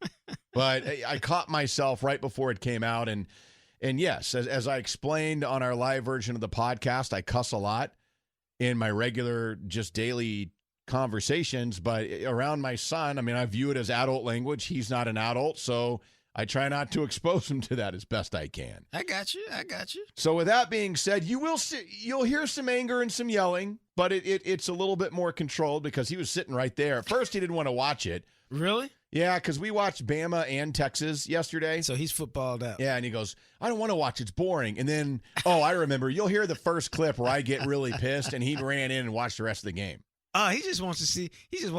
but I caught myself right before it came out. And yes, as I explained on our live version of the podcast, I cuss a lot in my regular, just daily conversations. But around my son, I mean, I view it as adult language. He's not an adult, so I try not to expose him to that as best I can. I got you. So with that being said, you'll hear some anger and some yelling, but it's a little bit more controlled because he was sitting right there. At first, he didn't want to watch it. Really? Yeah, because we watched Bama and Texas yesterday. So he's footballed out. Yeah, and he goes, I don't want to watch. It's boring. And then, I remember. You'll hear the first clip where I get really pissed, and he ran in and watched the rest of the game. He just wants to see. He just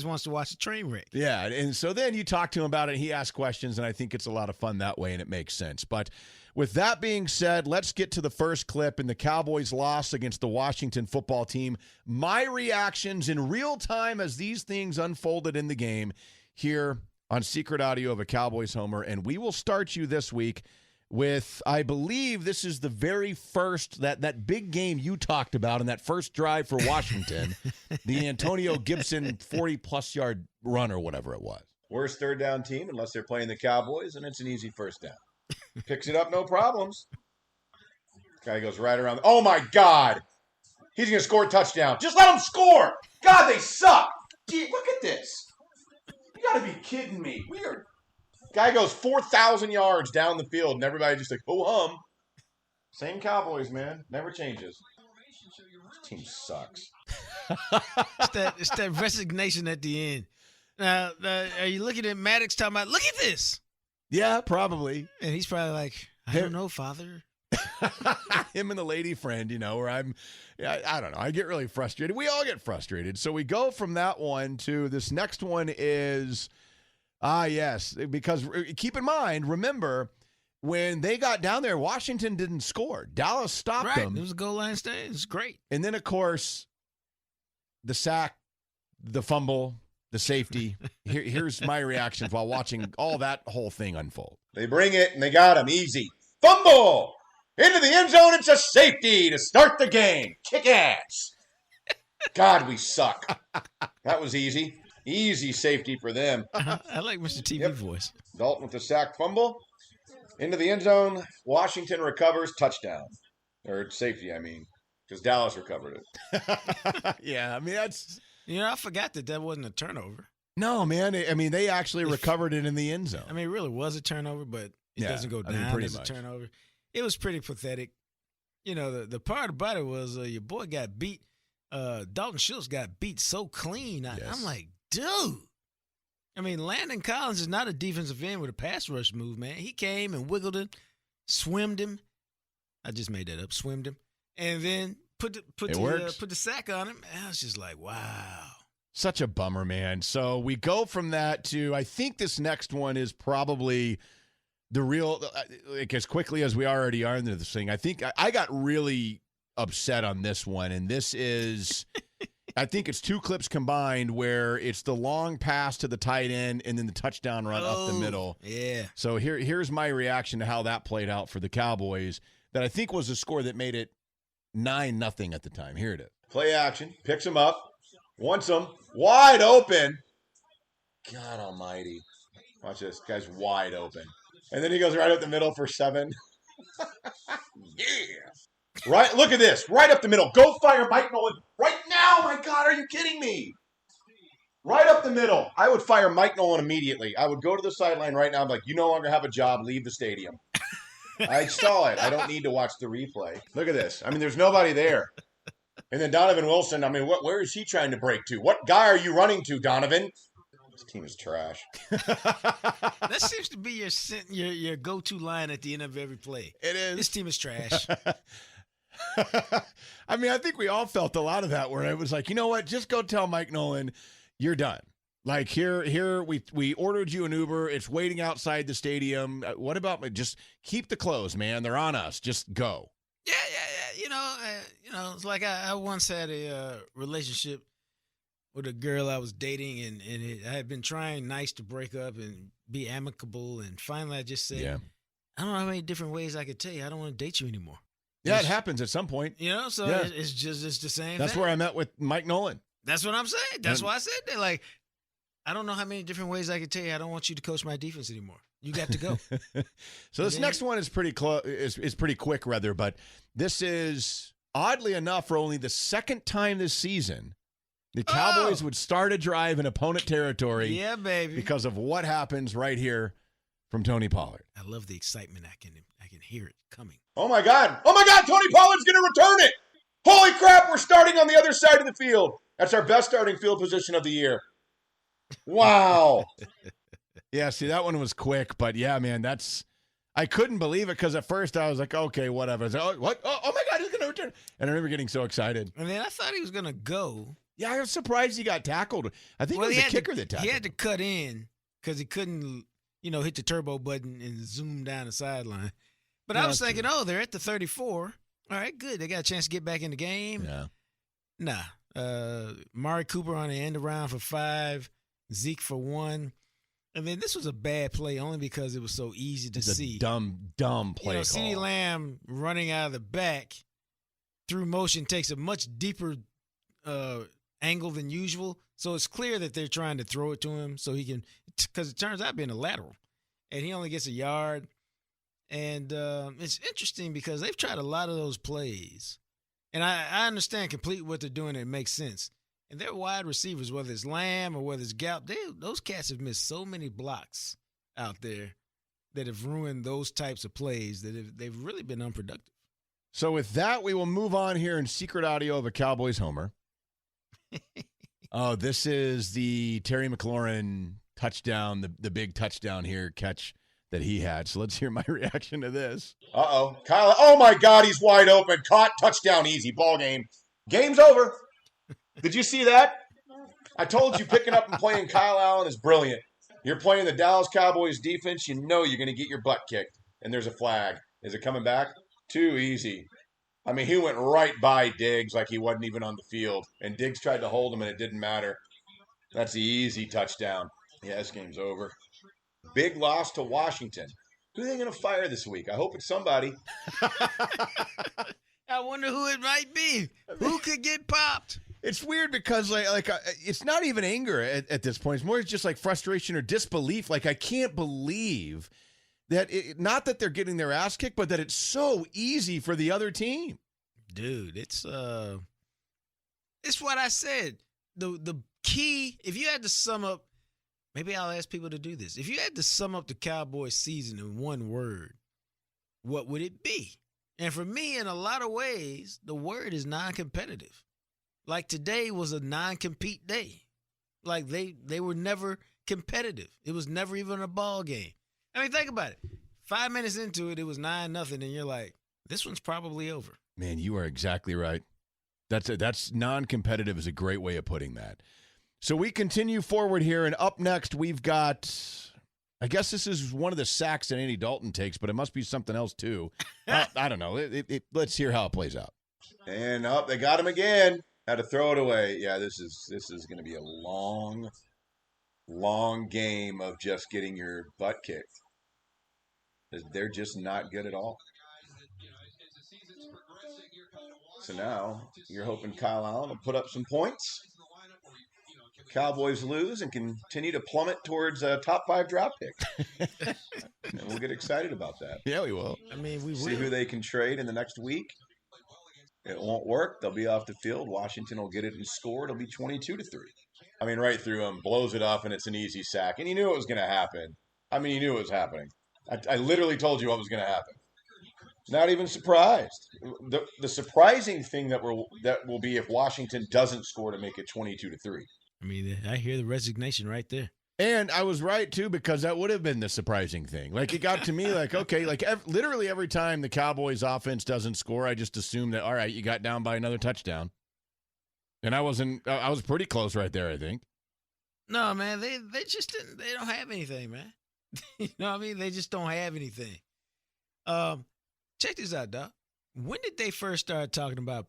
wants to watch a train wreck. Yeah, and so then you talk to him about it. He asks questions, and I think it's a lot of fun that way, and it makes sense. But with that being said, let's get to the first clip in the Cowboys' loss against the Washington football team. My reactions in real time as these things unfolded in the game here on Secret Audio of a Cowboys Homer, and we will start you this week with, I believe this is the very first, that big game you talked about in that first drive for Washington, the Antonio Gibson 40-plus yard run or whatever it was. Worst third down team unless they're playing the Cowboys, and it's an easy first down. Picks it up, no problems. Guy goes right around. Oh, my God. He's going to score a touchdown. Just let him score. God, they suck. Gee, look at this. You got to be kidding me. Guy goes 4,000 yards down the field, and everybody just like, ho-hum. Same Cowboys, man. Never changes. This team sucks. It's that resignation at the end. Now, are you looking at Maddox talking about, look at this? Yeah, probably. And he's probably like, I don't know, Father. Him and the lady friend, where I don't know. I get really frustrated. We all get frustrated. So we go from that one to this next one is... yes, because keep in mind, remember, when they got down there, Washington didn't score. Dallas stopped them. It was a goal line stand. It was great. And then, of course, the sack, the fumble, the safety. Here's my reactions while watching all that whole thing unfold. They bring it, and they got him. Easy. Fumble! Into the end zone. It's a safety to start the game. Kick ass. God, we suck. That was easy. Easy safety for them. I like Mr. TV voice. Dalton with the sack fumble. Into the end zone. Washington recovers. Touchdown. Or safety, I mean. Because Dallas recovered it. Yeah, I mean, that's... I forgot that wasn't a turnover. No, man. I mean, they actually recovered it in the end zone. I mean, it really was a turnover, but it doesn't go down as a turnover. It was pretty pathetic. The part about it was your boy got beat. Dalton Schultz got beat so clean. I'm like, dude. I mean, Landon Collins is not a defensive end with a pass rush move, man. He came and wiggled him, swimmed him. I just made that up. Swimmed him. And then put the sack on him. And I was just like, wow. Such a bummer, man. So we go from that to, I think this next one is probably the real, like as quickly as we already are into this thing. I think I got really upset on this one. And this is... I think it's two clips combined where it's the long pass to the tight end and then the touchdown run up the middle. Yeah. So here's my reaction to how that played out for the Cowboys that I think was a score that made it 9-0 at the time. Here it is. Play action. Picks him up. Wants him. Wide open. God almighty. Watch this. Guy's wide open. And then he goes right up the middle for 7. Yeah. Right, look at this. Right up the middle. Go fire Mike Nolan right now. My God, are you kidding me? Right up the middle. I would fire Mike Nolan immediately. I would go to the sideline right now. I'm like, you no longer have a job. Leave the stadium. I saw it. I don't need to watch the replay. Look at this. I mean, there's nobody there. And then Donovan Wilson, I mean, where is he trying to break to? What guy are you running to, Donovan? This team is trash. That seems to be your go-to line at the end of every play. It is. This team is trash. I mean, I think we all felt a lot of that where it was like, you know what? Just go tell Mike Nolan you're done. Like here we ordered you an Uber. It's waiting outside the stadium. What about just keep the clothes, man? They're on us. Just go. Yeah. It's like I once had a relationship with a girl I was dating, and I had been trying nice to break up and be amicable, and finally I just said, I don't know how many different ways I could tell you I don't want to date you anymore. Yeah, it happens at some point. So it's the same. That's thing. where I met with Mike Nolan. That's what I'm saying. That's why I said that. Like, I don't know how many different ways I could tell you I don't want you to coach my defense anymore. You got to go. So this next one is pretty close. Is pretty quick, rather. But this is oddly enough for only the second time this season, the Cowboys would start a drive in opponent territory. Yeah, baby. Because of what happens right here from Tony Pollard. I love the excitement. I can hear it coming. Oh my God, Tony Pollard's going to return it. Holy crap, we're starting on the other side of the field. That's our best starting field position of the year. Wow. Yeah, see, that one was quick, but yeah, man, I couldn't believe it because at first I was like, okay, whatever. I was like, what? Oh my God, he's going to return. And I remember getting so excited. And then I thought he was going to go. Yeah, I was surprised he got tackled. I think it was the kicker that tackled him. He had to cut in because he couldn't, hit the turbo button and zoom down the sideline. But I was thinking, they're at the 34. All right, good. They got a chance to get back in the game. Yeah. Nah. Mari Cooper on the end around for 5, Zeke for 1. And then this was a bad play only because it was so easy to see. A dumb play call. CeeDee Lamb running out of the back through motion takes a much deeper angle than usual. So it's clear that they're trying to throw it to him so he can – because it turns out being a lateral. And he only gets a yard. And it's interesting because they've tried a lot of those plays. And I understand completely what they're doing. It makes sense. And their wide receivers, whether it's Lamb or whether it's Gallup, those cats have missed so many blocks out there that have ruined those types of plays that they've really been unproductive. So with that, we will move on here in secret audio of a Cowboys Homer. This is the Terry McLaurin touchdown, the big touchdown here catch that he had. So let's hear my reaction to this. Kyle, oh my God, he's wide open. Caught, touchdown, easy, ball game. Game's over. Did you see that? I told you picking up and playing Kyle Allen is brilliant. You're playing the Dallas Cowboys defense, you know you're going to get your butt kicked. And there's a flag. Is it coming back? Too easy. I mean, he went right by Diggs like he wasn't even on the field. And Diggs tried to hold him, and it didn't matter. That's the easy touchdown. Yeah, this game's over. Big loss to Washington. Who are they going to fire this week? I hope it's somebody. I wonder who it might be. Who could get popped? It's weird because like it's not even anger at this point. It's more just like frustration or disbelief. Like I can't believe that not that they're getting their ass kicked, but that it's so easy for the other team. Dude, it's what I said. The key, if you had to sum up, maybe I'll ask people to do this. If you had to sum up the Cowboys season in one word, what would it be? And for me, in a lot of ways, the word is non-competitive. Like today was a non-compete day. Like they were never competitive. It was never even a ball game. I mean, think about it. 5 minutes into it, it was 9-0, and you're like, this one's probably over. Man, you are exactly right. That's non-competitive is a great way of putting that. So we continue forward here, and up next we've got, I guess this is one of the sacks that Andy Dalton takes, but it must be something else too. I don't know. Let's hear how it plays out. And they got him again. Had to throw it away. Yeah, this is going to be a long, long game of just getting your butt kicked. They're just not good at all. So now you're hoping Kyle Allen will put up some points. Cowboys lose and continue to plummet towards a top 5 draft pick. And we'll get excited about that. Yeah, we will. I mean, we see who they can trade in the next week. It won't work. They'll be off the field. Washington will get it and score. It'll be 22-3. I mean, right through him, blows it up, and it's an easy sack. And you knew it was going to happen. I mean, you knew it was happening. I literally told you what was going to happen. Not even surprised. The surprising thing that will be if Washington doesn't score to make it 22-3. I mean, I hear the resignation right there. And I was right, too, because that would have been the surprising thing. Like, it got to me like, okay, like literally every time the Cowboys offense doesn't score, I just assume that, all right, you got down by another touchdown. And I was pretty close right there, I think. No, man, they just didn't. They don't have anything, man. You know what I mean? They just don't have anything. Check this out, Doc. When did they first start talking about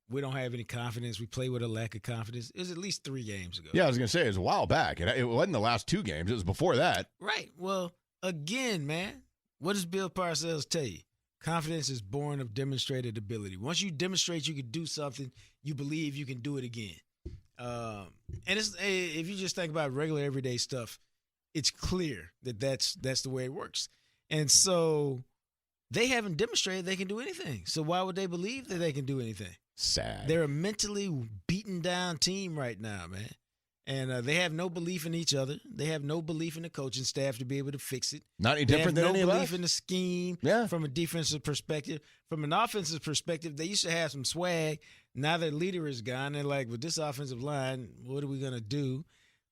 we don't have any confidence? We play with a lack of confidence. It was at least 3 games ago. Yeah, I was going to say it was a while back. It wasn't the last 2 games. It was before that. Right. Well, again, man, what does Bill Parcells tell you? Confidence is born of demonstrated ability. Once you demonstrate you can do something, you believe you can do it again. And if you just think about regular everyday stuff, it's clear that that's the way it works. And so they haven't demonstrated they can do anything. So why would they believe that they can do anything? Sad. They're a mentally beaten down team right now, man. And they have no belief in each other. They have no belief in the coaching staff to be able to fix it. Not any different than any of us. No belief in the scheme from a defensive perspective. From an offensive perspective, they used to have some swag. Now their leader is gone. They're like, with this offensive line, what are we going to do?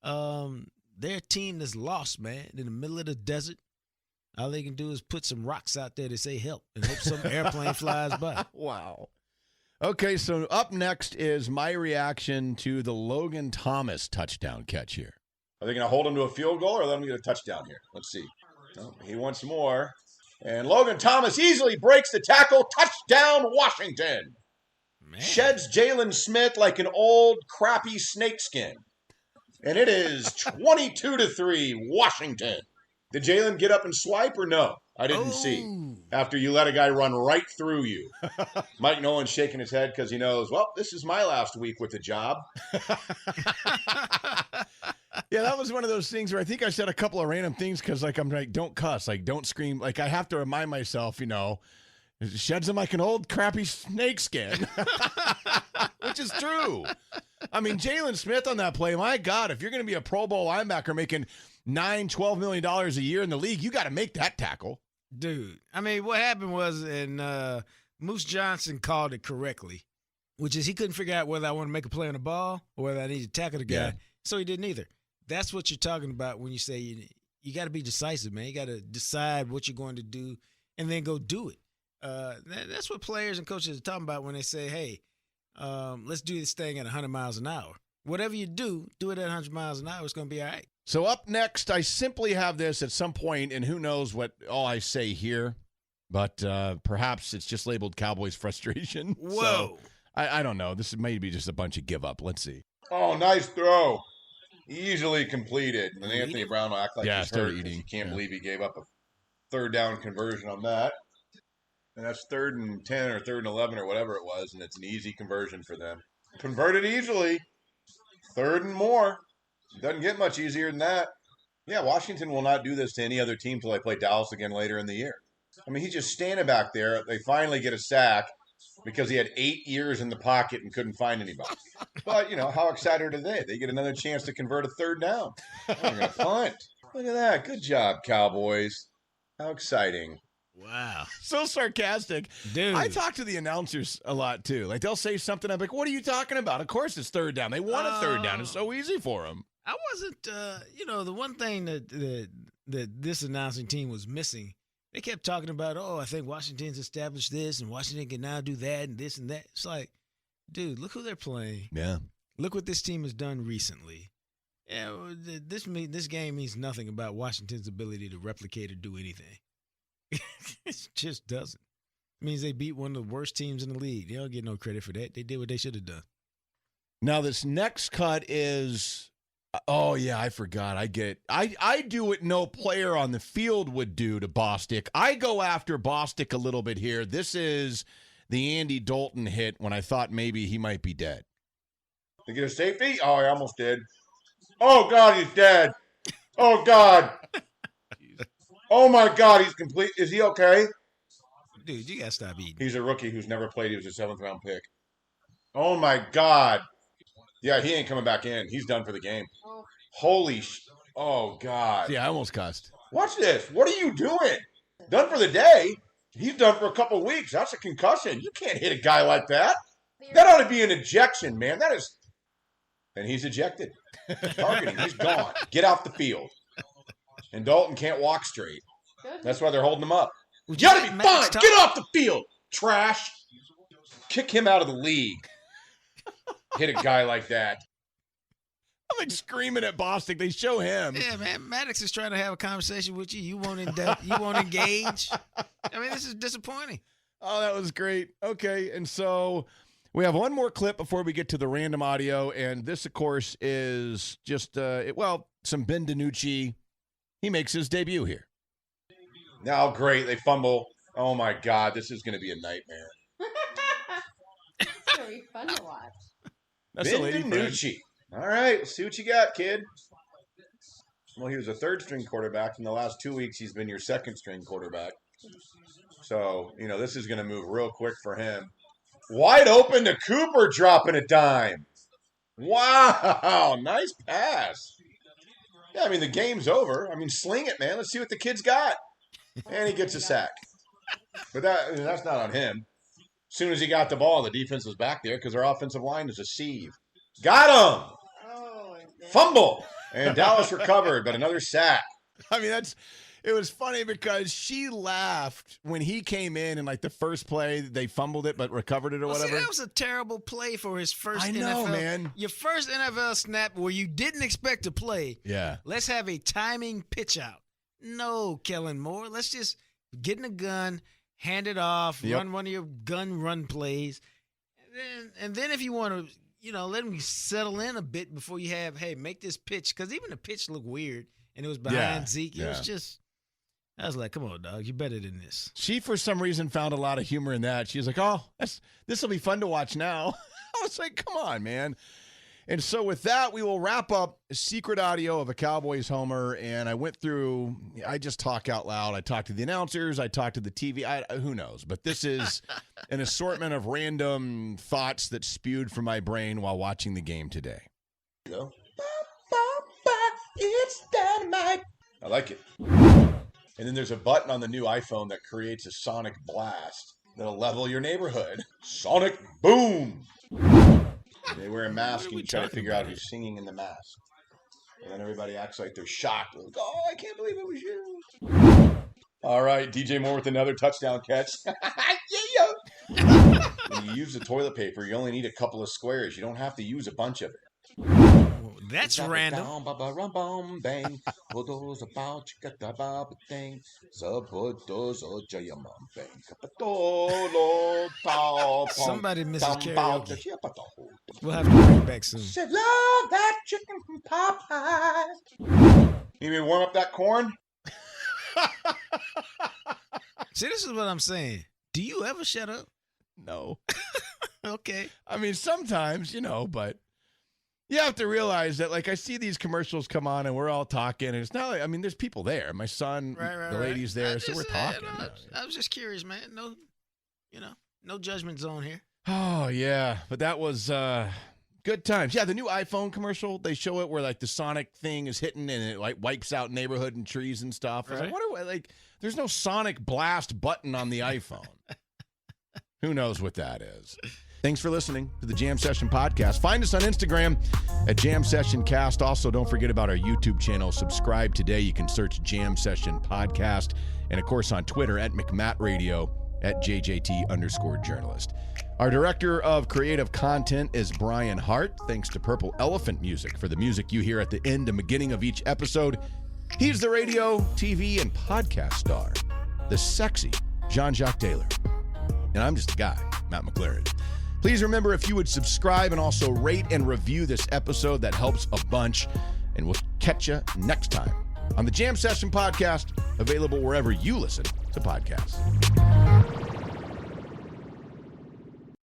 They're a team that's lost, man, in the middle of the desert. All they can do is put some rocks out there to say help and hope some airplane flies by. Wow. Okay, so up next is my reaction to the Logan Thomas touchdown catch here. Are they going to hold him to a field goal or let him get a touchdown here? Let's see. Oh, he wants more. And Logan Thomas easily breaks the tackle. Touchdown, Washington. Man. Sheds Jalen Smith like an old, crappy snakeskin. And it is 22-3, Washington. Did Jalen get up and swipe or no? I didn't see. After you let a guy run right through you. Mike Nolan's shaking his head because he knows, well, this is my last week with the job. Yeah, that was one of those things where I think I said a couple of random things because, like, I'm like, don't cuss, like, don't scream. Like, I have to remind myself, it sheds him like an old crappy snakeskin, which is true. I mean, Jalen Smith on that play, my God, if you're going to be a Pro Bowl linebacker making $12 million a year in the league, you got to make that tackle. Dude, I mean, what happened was, and Moose Johnson called it correctly, which is he couldn't figure out whether I want to make a play on the ball or whether I need to tackle the guy, so he didn't either. That's what you're talking about when you say you got to be decisive, man. You got to decide what you're going to do and then go do it. That's what players and coaches are talking about when they say, hey, let's do this thing at 100 miles an hour. Whatever you do it at 100 miles an hour. It's going to be all right. So up next, I simply have this at some point, and who knows what all I say here, but perhaps it's just labeled Cowboys frustration. Whoa. So, I don't know. This may be just a bunch of give up. Let's see. Oh, nice throw. Easily completed. And Anthony Brown will act like he's hurt because he can't believe he gave up a third down conversion on that. And that's 3rd and 10 or 3rd and 11 or whatever it was, and it's an easy conversion for them. Converted easily. 3rd and more. Doesn't get much easier than that. Yeah, Washington will not do this to any other team until they play Dallas again later in the year. I mean, he's just standing back there. They finally get a sack because he had 8 years in the pocket and couldn't find anybody. But, how excited are they? They get another chance to convert a 3rd down. They're going to punt. Look at that. Good job, Cowboys. How exciting. Wow. So sarcastic. Dude. I talk to the announcers a lot, too. Like, they'll say something. I'm like, what are you talking about? Of course it's 3rd down. They want a 3rd down. It's so easy for them. I wasn't, the one thing that this announcing team was missing, they kept talking about, I think Washington's established this and Washington can now do that and this and that. It's like, dude, look who they're playing. Yeah. Look what this team has done recently. Yeah, this game means nothing about Washington's ability to replicate or do anything. It just doesn't. It means they beat one of the worst teams in the league. They don't get no credit for that. They did what they should have done. Now, this next cut is, I forgot. I get it. I do what no player on the field would do to Bostic. I go after Bostic a little bit here. This is the Andy Dalton hit when I thought maybe he might be dead. Did he get a safety? Oh, he almost did. Oh, God, he's dead. Oh, God. Oh, my God, he's complete. Is he okay? Dude, you got to stop eating. He's a rookie who's never played. He was a 7th-round pick. Oh, my God. Yeah, he ain't coming back in. He's done for the game. Holy oh, God. Yeah, I almost cussed. Watch this. What are you doing? Done for the day? He's done for a couple weeks. That's a concussion. You can't hit a guy like that. That ought to be an ejection, man. That is. And he's ejected. Targeting. He's gone. Get off the field. And Dalton can't walk straight. That's why they're holding him up. You gotta be fine. Get off the field. Trash. Kick him out of the league. Hit a guy like that. How like screaming at Bostic. They show him. Yeah, man. Maddox is trying to have a conversation with you. You won't engage. I mean, this is disappointing. Oh, that was great. Okay, and so we have one more clip before we get to the random audio, and this, of course, is just, some Ben DiNucci. He makes his debut here. Now, great. They fumble. Oh, my God. This is going to be a nightmare. It's going to be fun to watch. That's Ben the lady DiNucci. All right. Let's see what you got, kid. Well, he was a third-string quarterback. In the last 2 weeks, he's been your second-string quarterback. So, this is going to move real quick for him. Wide open to Cooper, dropping a dime. Wow. Nice pass. Yeah, I mean, the game's over. I mean, sling it, man. Let's see what the kid's got. And he gets a sack. But that's not on him. As soon as he got the ball, the defense was back there because our offensive line is a sieve. Got him! Fumble! And Dallas recovered, but another sack. I mean, it was funny because she laughed when he came in and, like, the first play, they fumbled it but recovered it or whatever. See, that was a terrible play for his first I know, NFL. Man. Your first NFL snap where you didn't expect to play. Yeah. Let's have a timing pitch out. No, Kellen Moore. Let's just get in a gun, hand it off, run one of your gun run plays. And then if you want to, let him settle in a bit before you make this pitch. Because even the pitch looked weird, and it was behind Zeke. It was just, I was like, come on, dog. You're better than this. She, for some reason, found a lot of humor in that. She was like, oh, this will be fun to watch now. I was like, come on, man. And so with that, we will wrap up secret audio of a Cowboys Homer. And I just talk out loud. I talk to the announcers. I talk to the TV. Who knows? But this is an assortment of random thoughts that spewed from my brain while watching the game today. It's dynamite. I like it. And then there's a button on the new iPhone that creates a sonic blast that'll level your neighborhood. Sonic boom. They wear a mask and you try to figure out who's singing in the mask. And then everybody acts like they're shocked. Like, oh, I can't believe it was you. All right, DJ Moore with another touchdown catch. Yeah. When you use the toilet paper, you only need a couple of squares. You don't have to use a bunch of it. Well, that's random. Somebody misses karaoke. We'll have to bring it back soon. Said, love that chicken from Popeyes. You mean warm up that corn? See, this is what I'm saying. Do you ever shut up? No. Okay. I mean, sometimes, but you have to realize that, like, I see these commercials come on and we're all talking, and it's not like, I mean, there's people there. My son, the lady's there, so we're talking. I was just curious, man. No judgment zone here. Oh, yeah. But that was good times. Yeah, the new iPhone commercial, they show it where, like, the sonic thing is hitting and it, like, wipes out neighborhood and trees and stuff. I was like, what there's no sonic blast button on the iPhone. Who knows what that is? Thanks for listening to the Jam Session Podcast. Find us on Instagram at Jam Session Cast. Also, don't forget about our YouTube channel. Subscribe today. You can search Jam Session Podcast. And, of course, on Twitter at McMattRadio, at JJT_journalist. Our director of creative content is Brian Hart. Thanks to Purple Elephant Music for the music you hear at the end and beginning of each episode. He's the radio, TV, and podcast star, the sexy Jean-Jacques Taylor. And I'm just a guy, Matt McClaren. Please remember, if you would subscribe and also rate and review this episode, that helps a bunch. And we'll catch you next time on the Jam Session Podcast, available wherever you listen to podcasts.